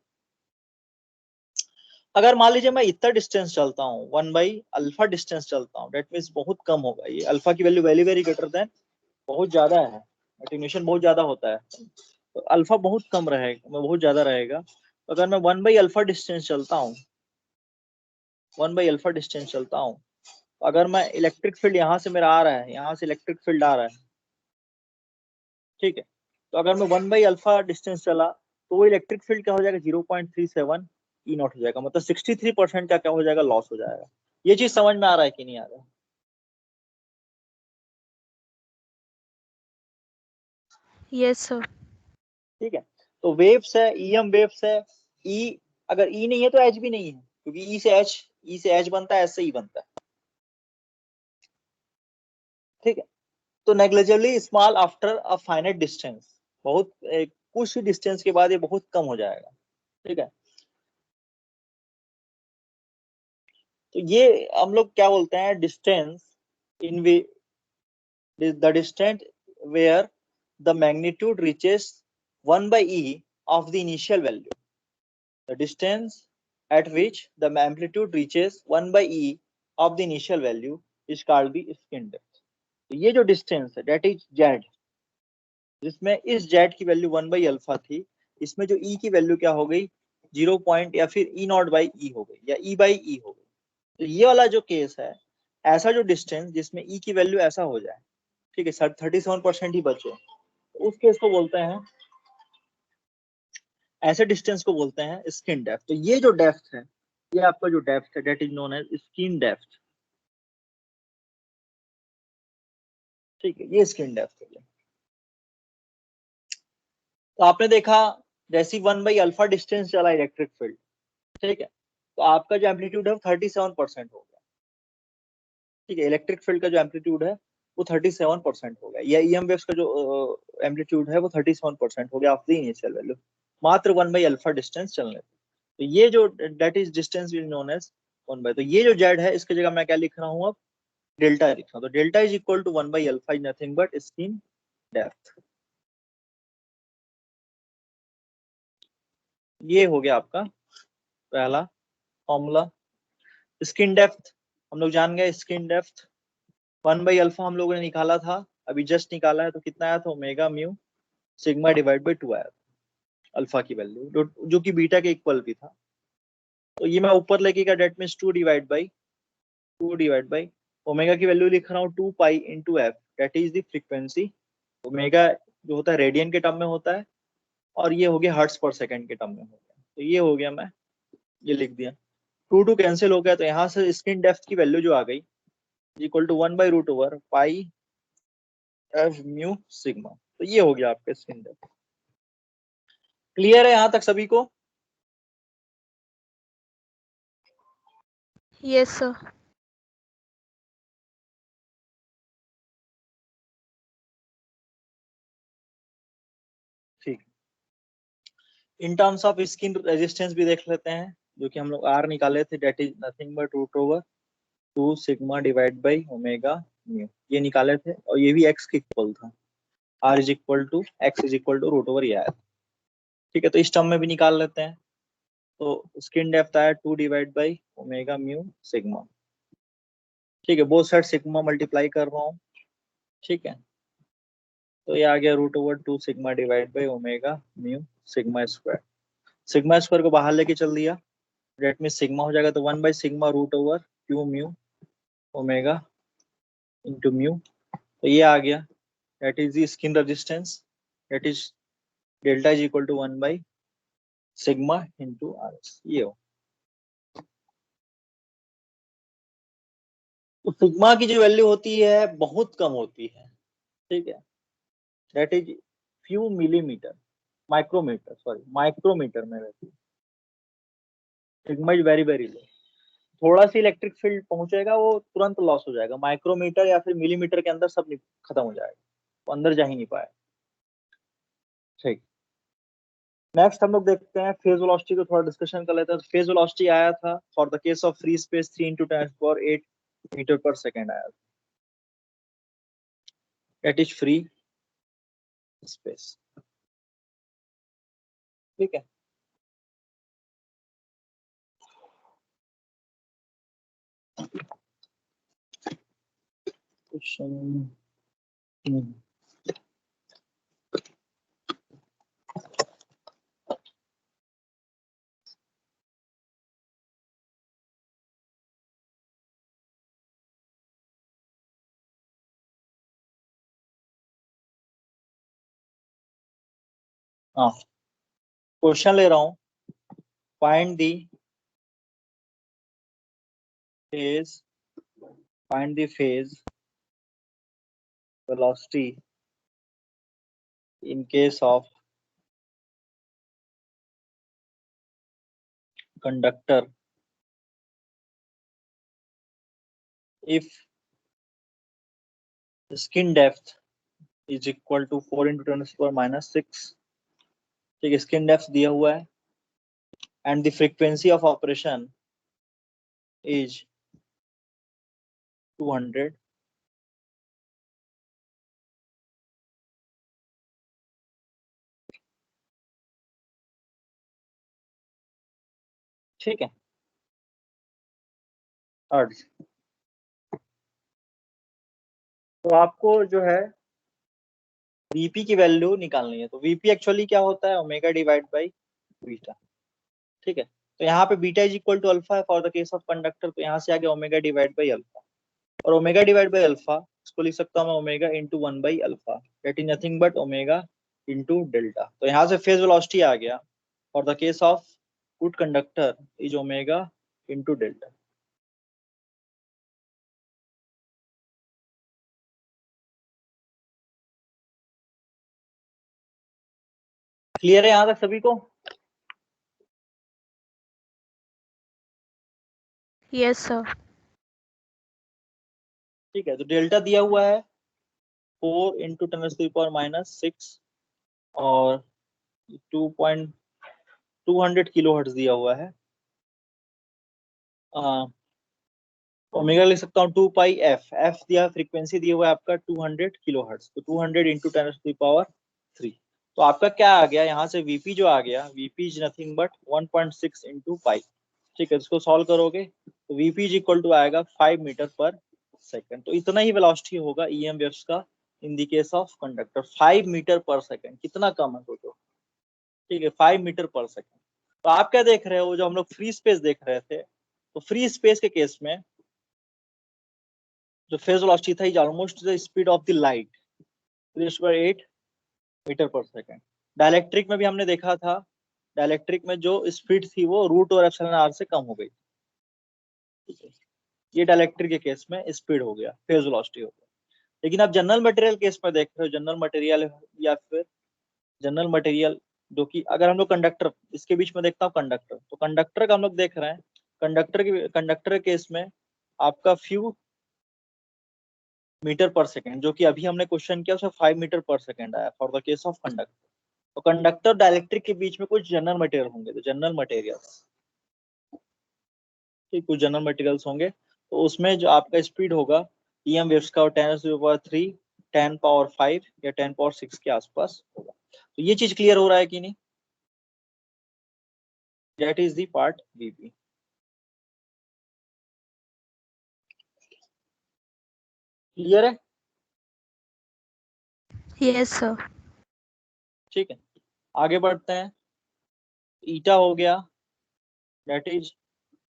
अगर मान लीजिए मैं इतना डिस्टेंस चलता हूँ 1 बाई अल्फा डिस्टेंस चलता हूँ, डेट मीन्स बहुत कम होगा, ये अल्फा की value very very greater then, बहुत ज्यादा है, एटेन्यूएशन बहुत ज्यादा होता है, तो अल्फा बहुत कम रहेगा, बहुत ज्यादा रहेगा। तो अगर मैं 1 बाई अल्फा डिस्टेंस चलता हूँ, 1 बाई अल्फा डिस्टेंस चलता हूँ, तो अगर मैं इलेक्ट्रिक फील्ड यहाँ से मेरा आ रहा है, यहाँ से इलेक्ट्रिक फील्ड आ रहा है, ठीक है, तो अगर मैं 1 बाई अल्फा डिस्टेंस चला तो वो इलेक्ट्रिक फील्ड क्या हो जाएगा, 0.37 ई नॉट हो जाएगा, मतलब 63% का क्या हो जाएगा, लॉस हो जाएगा। ये चीज समझ में आ रहा है कि नहीं आ रहा है? Yes, sir. ठीक है, तो वेव्स है, ईएम वेव्स है, ई अगर ई नहीं है तो एच भी नहीं है, क्योंकि ई से एच बनता है, एच से ई बनता है, ठीक है। तो negligibly small after a finite distance, बहुत कुछ ही डिस्टेंस के बाद ये बहुत कम हो जाएगा, ठीक है। तो ये हम लोग क्या बोलते हैं, distance in the distance where the magnitude reaches 1 by e of the initial value. The distance at which the amplitude reaches 1 by e of the initial value is called the skin depth. तो ये जो distance है that is z, जिसमें इस z की value 1 by alpha थी, इसमें जो e की वैल्यू क्या हो गई, 0 पॉइंट या फिर e नॉट बाई ई हो गई, या e बाई ई हो गई। तो ये वाला जो केस है, ऐसा जो डिस्टेंस जिसमें e की वैल्यू ऐसा हो जाए, ठीक है, सर 37% ही बचे, तो उस केस को बोलते हैं, ऐसे डिस्टेंस को बोलते हैं स्किन डेप्थ। तो ये जो डेप्थ है, ये आपका जो डेप्थ है that is known as skin depth, ठीक है, ये स्किन डेप्थ है। तो आपने देखा जैसी 1 बाई अल्फा डिस्टेंस चला इलेक्ट्रिक फील्ड, ठीक है, तो आपका जो एम्पलीट्यूड है वो 37% हो गया, ठीक है, इलेक्ट्रिक फील्ड का जो एम्पलीट्यूड है वो 37% हो गया, या ईएम वेव्स का जो एम्पलीट्यूड है वो 37% हो गया ऑफ द इनिशियल वैल्यू, मात्र 1 बाई अल्फा डिस्टेंस चलने। तो ये जो that is distance is known as 1 by, तो ये जो जेड है इसकी जगह मैं क्या लिख रहा हूँ अब, डेल्टा लिख रहा हूँ। तो delta is equal to 1 by alpha is nothing but skin depth. ये हो गया आपका पहला फॉर्मूला। स्किन डेप्थ हम लोग जान गए, स्किन डेप्थ 1 बाई अल्फा हम लोगों ने निकाला था, अभी जस्ट निकाला है, तो कितना आया था, omega mu sigma divide by 2 आया था, अल्फा की वैल्यू जो कि बीटा के इक्वल भी था। तो ये मैं ऊपर लेके का that means 2 divide by omega की वैल्यू लिख रहा हूँ 2 pi into F, that is the frequency. Omega जो होता है रेडियन के टर्म में होता है, और ये हो गया हर्ट्ज पर सेकंड के टर्म में हो गया। तो ये हो गया, मैं ये लिख दिया, 2 कैंसिल हो गया, तो यहाँ से स्किन डेप्थ की वैल्यू जो आ गई equal to 1 by root over pi f mu sigma. तो ये हो गया आपका स्किन डेप्थ। क्लियर है यहाँ तक सभी को? Yes, sir. In terms of skin resistance भी देख लेते हैं, जो कि हम लोग आर निकाले थे, that is nothing but root over 2 sigma divide by omega mu, ये निकाले थे और ये भी एक्स के इक्वल था, R is equal to x is equal to root over ये आया। ठीक है, तो इस टर्म में भी निकाल लेते हैं। तो स्किन डेप्थ आया 2 divide by omega mu sigma. ठीक है, बोथ साइड सिग्मा मल्टीप्लाई कर रहा हूँ। ठीक है, तो ये आ गया root over 2 sigma divide by omega mu sigma square. Sigma square को बाहर लेके चल दिया, डेट में सिग्मा हो जाएगा, तो 1 by sigma root over Q mu omega into mu, तो ये आ गया, that is the skin resistance, that is delta is equal to 1 by sigma into R S, ये हो। तो सिग्मा की जो वैल्यू होती है बहुत कम होती है। ठीक है, that is few millimetre, micrometre, sorry micrometre में रहती है। Sigma is very very low, थोड़ा सी इलेक्ट्रिक फील्ड पहुंचेगा वो तुरंत लॉस हो जाएगा, माइक्रोमीटर या फिर मिलीमीटर के अंदर सब खत्म हो जाएगा, वो अंदर जा ही नहीं पाए। ठीक, नेक्स्ट हम लोग देखते हैं फेज वेलोसिटी को थोड़ा डिस्कशन कर लेते हैं। फेज वेलोसिटी आया था for the case of free space 3 × 10⁸ metre पर सेकेंड आया था, दैट इज फ्री स्पेस। ठीक है, क्वेश्चन हाँ, क्वेश्चन ले रहा हूँ, find the phase, find the phase velocity in case of conductor if the skin depth is equal to 4 × 10⁻⁶। ठीक है, स्किन डेप्थ दिया हुआ है and the frequency of operation is 200। ठीक है, हर्ट्ज। तो आपको जो है Vp की वैल्यू निकालनी है, तो Vp एक्चुअली क्या होता है, ओमेगा डिवाइड बाई बीटा। ठीक है, तो यहाँ पे beta is equal to alpha है for the case of conductor, तो यहाँ से आगे ओमेगा डिवाइड बाई अल्फा, और ओमेगा डिवाइड बाई अल्फा इसको लिख सकता हूँ मैं omega into 1 by alpha, that is nothing but omega into delta. तो यहाँ से फेज वेलोसिटी आ गया for the case of good conductor is omega into delta. Clear है यहाँ तक सभी को? Yes, sir. ठीक है, तो डेल्टा दिया हुआ है 4 × 10⁻⁻⁶ और 200 किलो हर्ट्ज दिया हुआ है। ओमेगा लिख सकता हूँ 2 पाई एफ, एफ दिया फ्रीक्वेंसी दिया हुआ है आपका 200 किलो हर्ट्ज, तो 200 × 10⁻³ तो आपका क्या आ गया यहाँ से, वीपी जो आ गया, वीपी इज नथिंग बट 1.6 × पाई। ठीक है, इसको सॉल्व करोगे तो वीपी इज इक्वल टू आएगा 5 मीटर पर सेकंड। तो इतना ही वेलोसिटी होगा ईएम वेव्स का in the case of conductor, 5 metre पर सेकंड, कितना कम है सोचो। ठीक है, 5 मीटर पर सेकंड। तो आप क्या देख रहे हो, जो हम लोग फ्री स्पेस देख रहे थे, तो फ्री स्पेस के केस में जो फेज वेलोसिटी था is almost the speed of the light 8 metre पर सेकंड। डायलेक्ट्रिक में भी हमने देखा था, डायलेक्ट्रिक में जो स्पीड थी वो रूट और एप्सिलॉन आर से कम हो गई। ठीक है, ये डायलेक्ट्रिक के केस में स्पीड हो गया, फेज वेलोसिटी हो गया। लेकिन आप जनरल मटेरियल केस में देख रहे हो, जनरल मटेरियल या फिर जनरल मटेरियल जो कि अगर हम लोग कंडक्टर, इसके बीच में देखता हूँ कंडक्टर, तो कंडक्टर का हम लोग देख रहे हैं, कंडक्टर के केस में आपका फ्यू मीटर पर सेकंड, जो कि अभी हमने क्वेश्चन किया उसमें 5 मीटर पर सेकंड आया for the case of conductor. तो कंडक्टर डाइलेक्ट्रिक के बीच में कुछ जनरल मटेरियल होंगे, तो जनरल मटेरियल्स, ठीक, कुछ जनरल मटेरियल्स होंगे, तो उसमें जो आपका स्पीड होगा EM वेव्स का 10⁻3, 10⁻5 या 10⁻6 के आसपास होगा। तो ये चीज क्लियर हो रहा है कि नहीं? That is the part VP। Clear है? Yes, sir. ठीक है, आगे बढ़ते हैं। ईटा हो गया, that is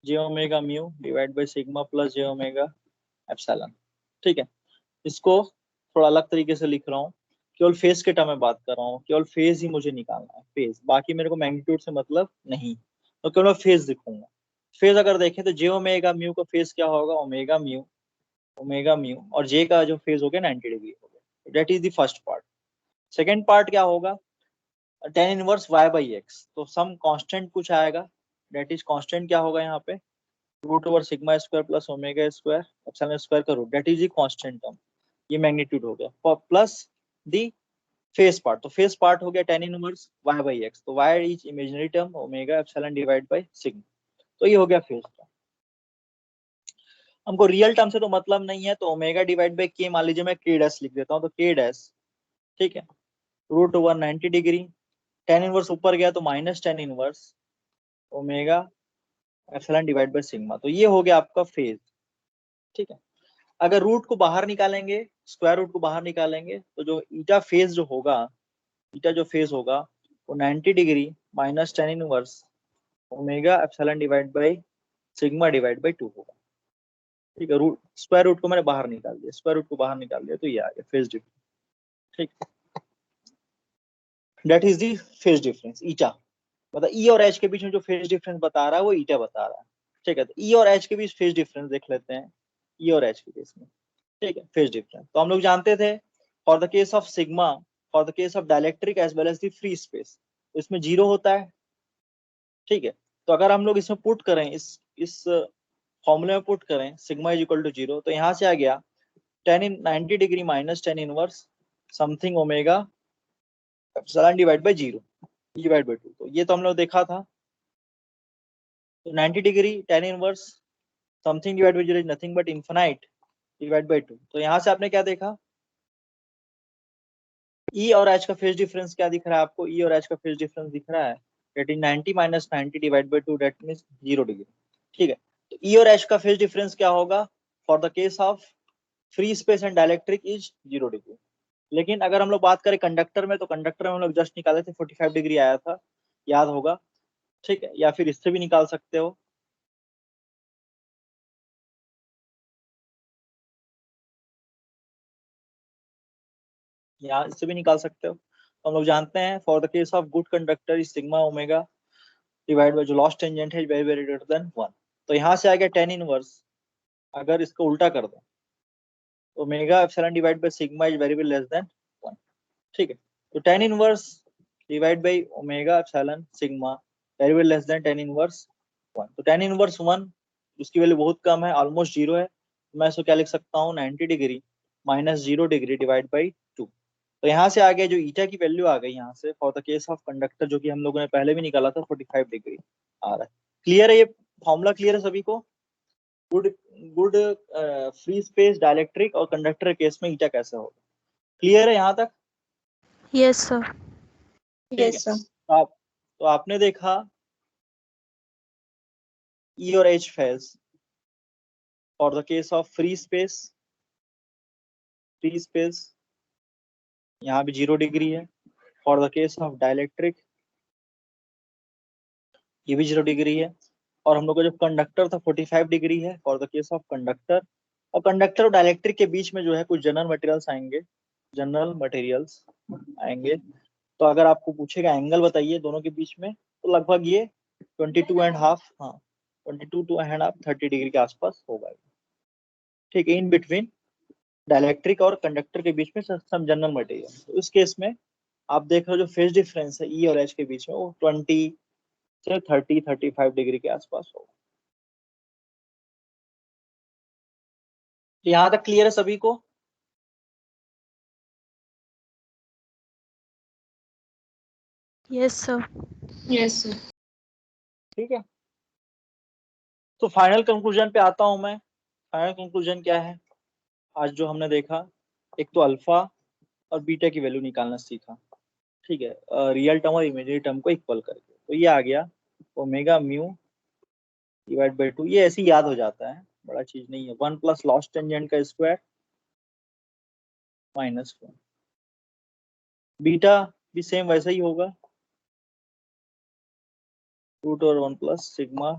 j⍵μ divide by sigma plus j⍵ε। ठीक है, इसको थोड़ा अलग तरीके से लिख रहा हूँ, केवल फेज के टर्म में बात कर रहा हूँ, केवल फेज ही मुझे निकालना है, फेज, बाकी मेरे को मैग्नीट्यूड से मतलब नहीं, तो केवल मैं फेज लिखूंगा। फेज अगर देखें तो j⍵μ का फेज क्या होगा, ओमेगा म्यू, और j का जो फेज हो गया 90 डिग्री हो गया। That is the first part. Second part क्या होगा, tan इनवर्स y/x, तो सम कांस्टेंट कुछ आएगा, दैट इज कांस्टेंट क्या होगा यहाँ पे, √σ² प्लस ω² एप्सिलॉन स्क्वायर का रूट, that is the constant term, ये मैग्नीट्यूड हो गया, प्लस द फेस पार्ट, तो फेस पार्ट हो गया tan इनवर्स y/x, तो y is imaginary term, omega epsilon divide by sigma, तो ये हो गया फेस टर्म। हमको रियल टर्म से तो मतलब नहीं है, तो ओमेगा डिवाइड बाय k मान लीजिए मैं k डैश लिख देता हूँ, तो k डैश, ठीक है, √90 डिग्री, tan इनवर्स ऊपर गया तो minus tan inverse omega epsilon divide by sigma, तो ये हो गया आपका फेज। ठीक है, अगर रूट को बाहर निकालेंगे, स्क्वायर रूट को बाहर निकालेंगे, तो जो ईटा फेज जो होगा, ईटा जो फेज होगा वो 90 degree minus tan inverse omega epsilon divide by sigma divide by 2 होगा। ठीक है, रूट, स्क्वायर रूट को मैंने बाहर निकाल दिया, स्क्वायर रूट को बाहर निकाल दिया, तो ये आ गया फेज डिफरेंस। ठीक, that is the phase difference eta, मतलब ई और एच के बीच में जो फेज डिफरेंस बता रहा है वो ईटा बता रहा है। ठीक है, तो ई और एच के बीच फेज डिफरेंस देख लेते हैं, ई और एच के बीच में। ठीक है, फेज डिफरेंस तो हम लोग जानते थे, for the case of sigma, for the case of dielectric as well as the free space, तो इसमें 0 होता है। ठीक है, तो अगर हम लोग इसमें पुट करें, इस फॉर्मूले में पुट करें सिग्मा इज इक्वल टू 0, तो यहाँ से आ गया tan in 90 degree minus tan inverse something omega epsilon divide bye 0 divide by 2, तो ये तो हम लोग देखा था। तो 90 degree tan inverse something divide by 0 is nothing but infinite divide by 2, तो यहाँ से आपने क्या देखा, ई और एच का फेज डिफरेंस क्या दिख रहा है आपको, ई और एच का फेज डिफरेंस दिख रहा है, that is 90 minus 90 divide by 2, that means 0 degree. ठीक है, तो ई और एच का फेज डिफरेंस क्या होगा, for the case of free space and dielectric is 0 degree. लेकिन अगर हम लोग बात करें कंडक्टर में, तो कंडक्टर में हम लोग जस्ट निकाले थे 45 डिग्री आया था, याद होगा। ठीक है, या फिर इससे भी निकाल सकते हो, या इससे भी निकाल सकते हो। तो हम लोग जानते हैं for the case of good conductor is sigma omega divide by जो लॉस टेंजेंट है वेरी वेरी ग्रेटर देन 1, तो यहाँ से आ गया tan इनवर्स, अगर इसको उल्टा कर दो, omega epsilon divide by sigma is very very less than 1। ठीक है, तो tan inverse divide by omega epsilon sigma very very less then tan inverse 1, तो tan इनवर्स 1 उसकी वैल्यू बहुत कम है, ऑलमोस्ट 0 है, तो मैं इसको क्या लिख सकता हूँ, 90 degree minus 0 degree divide by 2, तो यहाँ से आ गया जो ईटा की वैल्यू आ गई यहाँ से for the case of conductor, जो कि हम लोगों ने पहले भी निकाला था 45 डिग्री आ रहा है। क्लियर है, ये फॉर्मूला क्लियर है सभी को? Good, good free space dielectric और कंडक्टर केस में ईटा कैसे होगा, क्लियर है यहाँ तक? Yes, sir. ठीक है, Yes, sir. तो आपने देखा ई और H phase for the case of free space, यहाँ भी 0 डिग्री है, for the case of dielectric ये भी 0 डिग्री है, और हम लोग का जो कंडक्टर था 45 डिग्री है for the case of conductor, और कंडक्टर और डाइलेक्ट्रिक के बीच में जो है कुछ जनरल मटेरियल्स आएंगे, जनरल मटेरियल्स आएंगे, तो अगर आपको पूछेगा एंगल बताइए दोनों के बीच में, तो लगभग ये 22.5, हाँ 22.5 30 डिग्री के आसपास होगा। ठीक है, इन बिटवीन डाइलेक्ट्रिक और कंडक्टर के बीच में सम जनरल मटेरियल, तो इस केस में आप देख रहे हो जो फेज डिफरेंस है ई और एच के बीच में वो 20 से 30-35 डिग्री के आसपास होगा। यहाँ तक क्लियर है सभी को? Yes, sir. Yes, sir. ठीक है, तो फाइनल कंक्लूजन पे आता हूं मैं। फाइनल कंक्लूजन क्या है आज जो हमने देखा? एक तो अल्फा और बीटा की वैल्यू निकालना सीखा, ठीक है, रियल टर्म और इमेजिनरी टर्म को इक्वल करके। तो ये आ गया ओमेगा म्यू डिवाइड बाई 2। ये ऐसे ही याद हो जाता है, बड़ा चीज नहीं है। 1 प्लस लॉस टेंजेंट का स्क्वायर माइनस 1। बीटा भी सेम वैसा ही होगा, रूट और 1 प्लस सिग्मा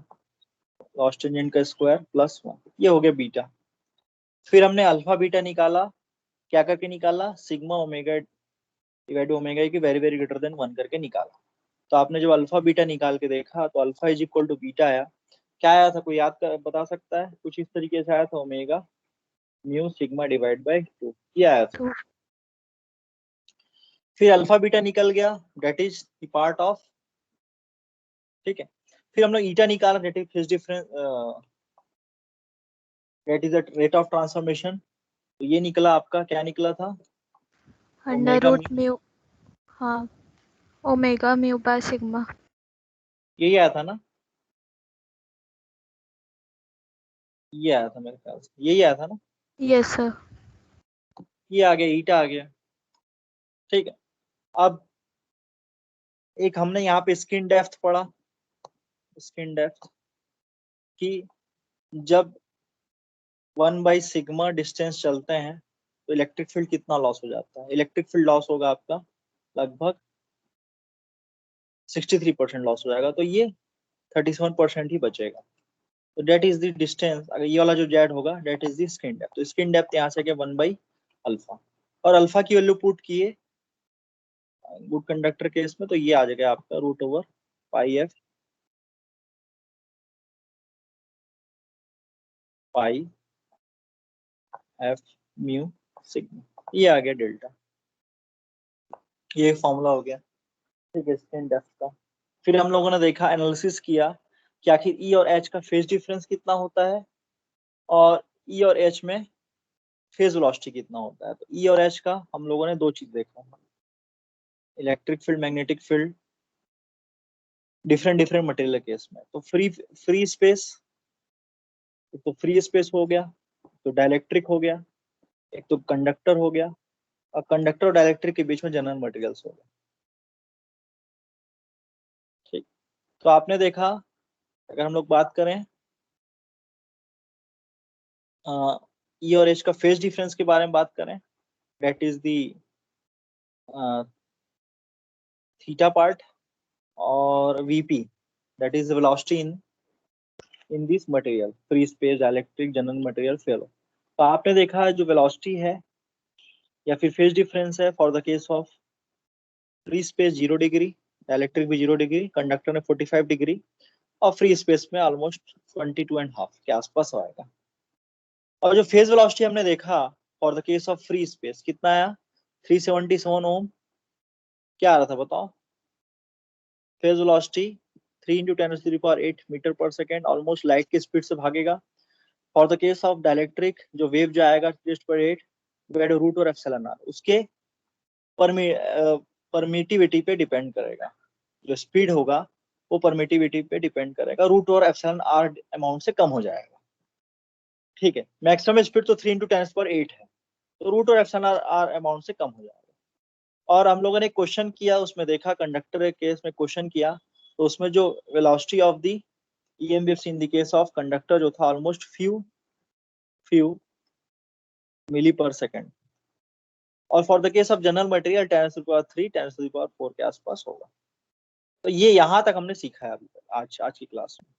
लॉस टेंजेंट का स्क्वायर प्लस 1। ये हो गया बीटा। फिर हमने अल्फा बीटा निकाला, क्या करके निकाला? सिग्मा ओमेगा डिवाइड ओमेगा की वेरी वेरी ग्रेटर देन 1 करके निकाला। तो आपने जब अल्फा बीटा निकाल के देखा तो alpha is equal to beta आया। क्या आया था, कोई याद कर बता सकता है? कुछ इस तरीके से आया था, omega mu sigma divide by 2, ये आया था। 2. फिर अल्फा बीटा निकल गया, that is the part of, ठीक है। फिर हम लोग ईटा निकाला, that is phase difference, that is the rate of transformation. तो ये निकला आपका, क्या निकला था? Under omega root mu, mu. हाँ. Omega mu by sigma. यही आया था ना? ये आया था मेरे ख्याल से, यही आया था ना? Yes sir. ये आ गया, ईटा आ गया, ठीक है। अब एक हमने यहाँ पे स्किन डेप्थ पढ़ा, स्किन डेप्थ कि जब 1/सिग्मा डिस्टेंस चलते हैं तो इलेक्ट्रिक फील्ड कितना लॉस हो जाता है? इलेक्ट्रिक फील्ड लॉस होगा आपका लगभग 63% लॉस हो जाएगा, तो ये 37% ही बचेगा। तो डेट इज द डिस्टेंस, अगर ये वाला जो जेड होगा that is the skin depth. तो स्किन डेप्थ यहाँ से क्या, 1/अल्फा। और अल्फा की वैल्यू पुट किए गुड कंडक्टर केस में, तो ये आ जाएगा आपका root over pi f pi f mu sigma, ये आ गया डेल्टा। ये फॉर्मूला हो गया, ठीक है, स्किन डेप्थ का। फिर हम लोगों ने देखा, एनालिसिस किया कि आखिर ई और एच का फेज डिफरेंस कितना होता है और ई और एच में फेज वेलोसिटी कितना होता है। तो ई और एच का हम लोगों ने दो चीज देखा, electric field magnetic field different different material case में। तो फ्री स्पेस, एक तो फ्री स्पेस हो गया, तो डाइलेक्ट्रिक हो गया, एक तो कंडक्टर हो गया, और कंडक्टर और डाइलेक्ट्रिक के बीच में जनरल मटेरियल्स हो गया, ठीक। तो आपने देखा, अगर हम लोग बात करें ई और एच का फेज डिफरेंस के बारे में बात करें, that is the theta part, और VP that is velocity in this material, free space dielectric general material fellow. तो आपने देखा जो वेलोसिटी है या फिर फेज डिफरेंस है for the case of free space 0 degree, dielectric भी 0 डिग्री, कंडक्टर में 45 डिग्री, और फ्री स्पेस में ऑलमोस्ट 22.5 के आसपास आएगा। और जो फेज वेलोसिटी हमने देखा for the case of free space कितना आया, 377 ओम। क्या आ रहा था बताओ? फेज वेलोसिटी 3 × 10⁸ मीटर पर सेकेंड, ऑलमोस्ट लाइट की स्पीड से भागेगा। For the case of dielectric जो वेव जो आएगा 10⁸ डिवाइड रूट और एप्सिलॉन आर, उसके परमिटिविटी पे डिपेंड करेगा। जो स्पीड होगा वो परमिटिविटी पे डिपेंड करेगा, रूट और एप्सिलॉन आर अमाउंट से कम हो जाएगा, ठीक है। मैक्सिमम स्पीड तो 3 × 10⁸ है, तो रूट और एप्सिलॉन आर अमाउंट से कम हो जाएगा। और हम लोगों ने क्वेश्चन किया, उसमें देखा कंडक्टर के केस में क्वेश्चन किया, तो उसमें जो velocity of the EMF in the case of conductor जो था ऑलमोस्ट फ्यू मिली पर सेकेंड, और for the case of general material 10⁻³ 10⁻⁴ के आसपास होगा। तो ये यहाँ तक हमने सीखा है अभी तक आज की क्लास में।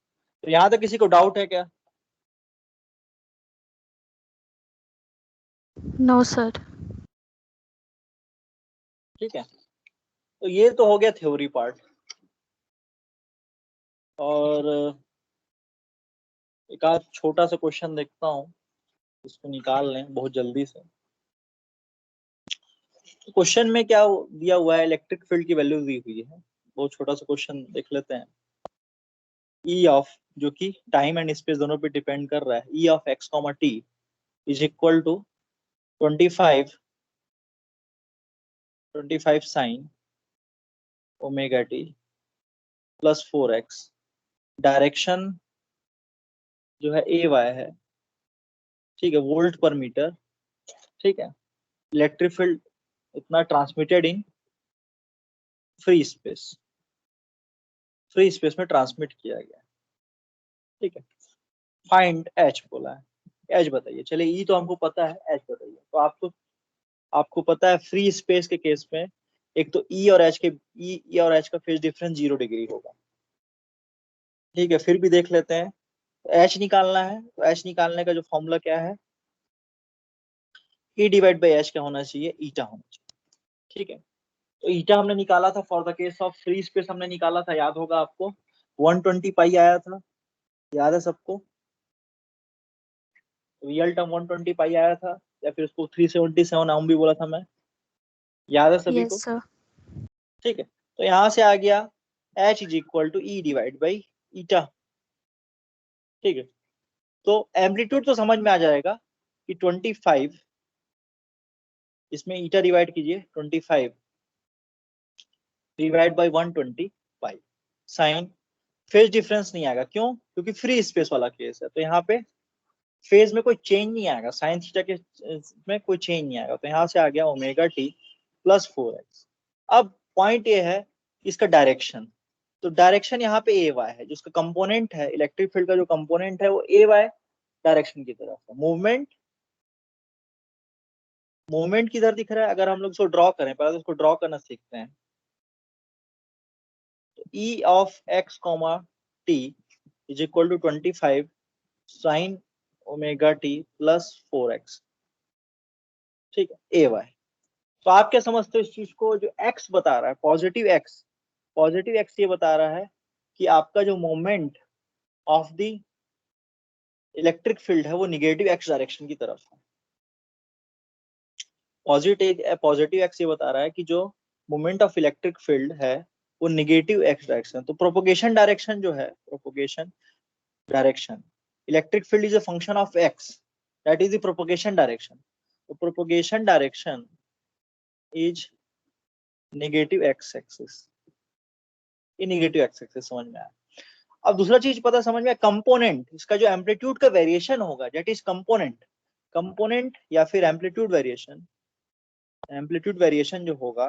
तो यहाँ तक किसी को डाउट है क्या? No sir. ठीक है, तो ये तो हो गया थ्योरी पार्ट। और एक आध छोटा सा क्वेश्चन देखता हूँ, इसको निकाल लें बहुत जल्दी से। क्वेश्चन में क्या दिया हुआ है, इलेक्ट्रिक फील्ड की वैल्यू दी हुई है, बहुत छोटा सा क्वेश्चन देख लेते हैं। ई ऑफ, जो कि टाइम एंड स्पेस दोनों पे डिपेंड कर रहा है, E of x, t is equal to 25 sine omega t plus 4x, direction जो है ए वाई है, ठीक है, वोल्ट पर मीटर, ठीक है, इलेक्ट्रिक फील्ड इतना transmitted in free space, free space में ट्रांसमिट किया गया, ठीक है। फाइंड एच बोला है, एच बताइए। चलिए ई तो हमको पता है, एच बताइए। तो आपको पता है फ्री स्पेस के केस में एक तो ई और एच का फेज डिफरेंस 0 डिग्री होगा, ठीक है। फिर भी देख लेते हैं, तो एच निकालना है, तो एच निकालने का जो फॉर्मूला क्या है, ई डिवाइड बाई एच क्या होना चाहिए, ईटा होना चाहिए, ठीक है। तो ईटा हमने निकाला था for the case of free space, हमने निकाला था, याद होगा आपको, 120 पाई आया था, याद है सबको, रियल टर्म 120 पाई आया था, या फिर उसको 377 आउम भी बोला था मैं, याद है सभी को, Yes, sir. ठीक है। तो यहां से आ गया H is equal to E divide by eta, ठीक है। तो एम्पलीट्यूड तो समझ में आ जाएगा कि 25, इसमें ईटा डिवाइड कीजिए, 25 divide by 120 pi, sine phase difference नहीं आएगा, क्यों, क्योंकि फ्री स्पेस वाला केस है, तो यहाँ पे फेज में कोई चेंज नहीं आएगा, साइन थीटा के में कोई चेंज नहीं आएगा, तो यहाँ से आ गया ओमेगा टी प्लस 4x। अब पॉइंट ये है इसका डायरेक्शन, तो डायरेक्शन यहाँ पे ए वाई है, जो उसका कंपोनेंट है, इलेक्ट्रिक फील्ड का जो कंपोनेंट है वो ए वाई डायरेक्शन की तरफ है। मूवमेंट किधर दिख रहा है, अगर हम लोग इसको ड्रॉ करें, पहले तो इसको ड्रॉ करना सीखते हैं। तो E of X comma T is equal to 25 sine omega t plus 4x, ठीक है, ए वाई। तो आप क्या समझते हो इस चीज को, जो x बता रहा है, पॉजिटिव एक्स ये बता रहा है कि आपका जो moment of the electric field है वो निगेटिव एक्स डायरेक्शन की तरफ है। पॉजिटिव एक्स ये बता रहा है कि जो मोमेंट ऑफ इलेक्ट्रिक फील्ड है वो निगेटिव एक्स डायरेक्शन, तो प्रोपोगेशन डायरेक्शन जो है, propagation direction, electric field is a function of x, that is the propagation direction. तो propagation direction is negative x axis, ये नेगेटिव एक्स एक्सिस समझ में आया। अब दूसरा चीज पता समझ में, कंपोनेंट, इसका जो एम्पलीट्यूड का वेरिएशन होगा, दैट इज कंपोनेंट या फिर एम्पलीट्यूड वेरिएशन जो होगा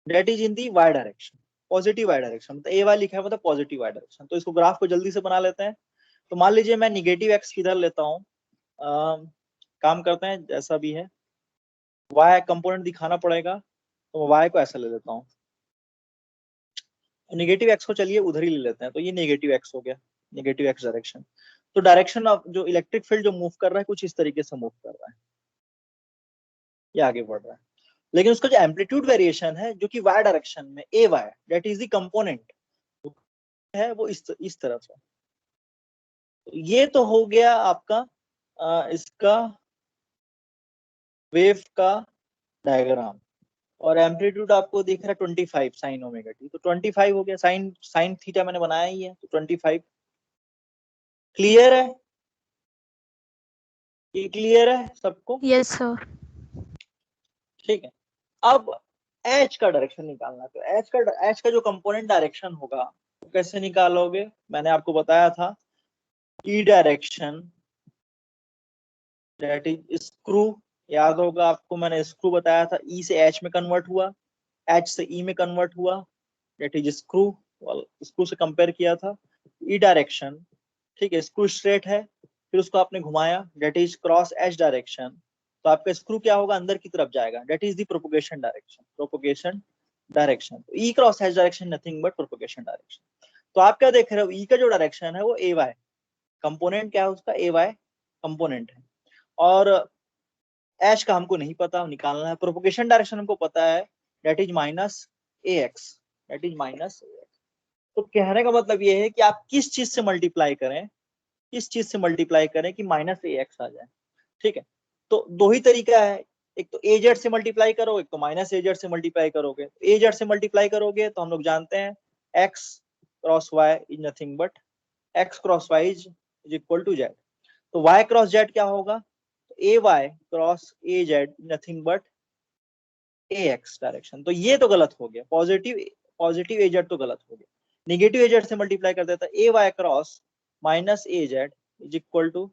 that is in the Y direction, positive Y direction, मतलब ए वाई लिखा है मतलब पॉजिटिव वाई डायरेक्शन। तो इसको ग्राफ को जल्दी से बना लेते हैं। तो मान लीजिए मैं निगेटिव एक्स किधर लेता हूँ, काम करते हैं जैसा भी है, वाई कंपोनेंट दिखाना पड़ेगा, तो वाई को ऐसा ले लेता हूँ, नेगेटिव एक्स को चलिए उधर ही ले लेते हैं, तो ये नेगेटिव एक्स हो गया, नेगेटिव एक्स डायरेक्शन। तो डायरेक्शन ऑफ जो इलेक्ट्रिक फील्ड जो मूव कर रहा है कुछ इस तरीके से मूव कर रहा है, ये आगे बढ़ रहा है। लेकिन उसका जो एम्पलीट्यूड वेरिएशन है जो कि वाई डायरेक्शन में, a y, that is the component है, वो इस तरफ है। तो ये तो हो गया आपका इसका वेव का डायग्राम, और एम्पलीट्यूड आपको दिख रहा है 25 साइन ओमेगा टी, तो 25 हो गया, साइन थीटा मैंने बनाया ही है, तो 25 क्लियर है, ये क्लियर है सबको, Yes, sir. ठीक है। अब एच का डायरेक्शन निकालना, तो एच का जो कंपोनेंट डायरेक्शन होगा तो कैसे निकालोगे, मैंने आपको बताया था, ई डायरेक्शन दैट इज स्क्रू, याद होगा आपको, मैंने स्क्रू बताया था, ई से एच में कन्वर्ट हुआ, एच से ई में कन्वर्ट हुआ, दैट इज स्क्रू, स्क्रू से कंपेयर किया था। ई डायरेक्शन, ठीक है, स्क्रू स्ट्रेट है, फिर उसको आपने घुमाया, that is cross H direction, तो आपका स्क्रू क्या होगा, अंदर की तरफ जाएगा, that is the propagation direction. तो E cross H direction nothing but propagation direction. तो आप क्या देख रहे हो, ई का जो डायरेक्शन है वो ए वाई, कंपोनेंट क्या है उसका, ए वाई कंपोनेंट है, और एच का हमको नहीं पता, निकालना है। प्रोपोगेशन डायरेक्शन हमको पता है, that is minus A x, that is minus A x. तो कहने का मतलब ये है कि आप किस चीज से मल्टीप्लाई करें, किस चीज से मल्टीप्लाई करें कि माइनस ए एक्स आ जाए, ठीक है। तो दो ही तरीका है, एक तो ए जेड से मल्टीप्लाई करो, एक तो माइनस ए जेड से मल्टीप्लाई करोगे। ए जेड से मल्टीप्लाई करोगे तो हम लोग जानते हैं x cross y is nothing but x cross y is equal to z. तो वाई क्रॉस जेड क्या होगा, a y cross a z nothing but AX direction, तो ये तो गलत हो गया, पॉजिटिव AZ तो गलत हो गया। नेगेटिव AZ से मल्टीप्लाई कर देता AY cross minus AZ is equal to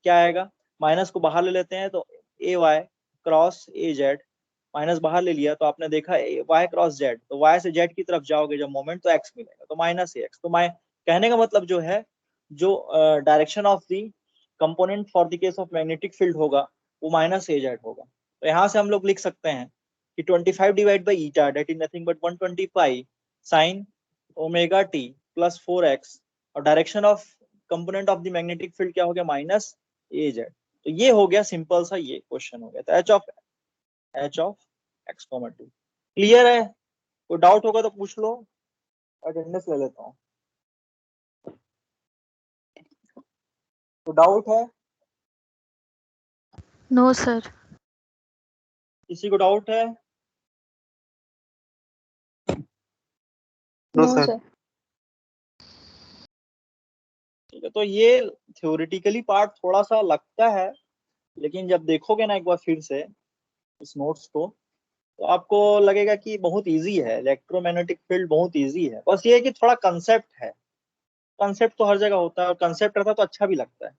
क्या आएगा, माइनस को बाहर ले लेते हैं तो AY क्रॉस AZ, माइनस बाहर ले लिया तो आपने देखा Y क्रॉस Z, तो Y से Z की तरफ जाओगे जब मोमेंट तो X मिलेगा, तो माइनस AX। तो कहने का मतलब जो है, जो direction of the component for the case of magnetic field होगा वो माइनस AZ होगा। तो यहाँ से हम लोग लिख सकते हैं कि 25 divide by eta that is nothing but 125 sign omega t plus 4x, और direction of component of the magnetic field क्या हो गया, माइनस AZ। तो ये हो गया सिंपल सा ये क्वेश्चन हो गया। तो H ऑफ x, 2 क्लियर है? कोई डाउट होगा तो पूछ लो, अटेंडेंस ले लेता हूँ। तो डाउट है? No sir. किसी को डाउट है? No sir. ठीक है, तो ये थ्योरेटिकली पार्ट थोड़ा सा लगता है, लेकिन जब देखोगे ना एक बार फिर से इस नोट्स को, तो आपको लगेगा कि बहुत इजी है, इलेक्ट्रोमैग्नेटिक फील्ड बहुत इजी है। बस ये है कि थोड़ा कंसेप्ट है, कंसेप्ट तो हर जगह होता है और कंसेप्ट रहता है तो अच्छा भी लगता है।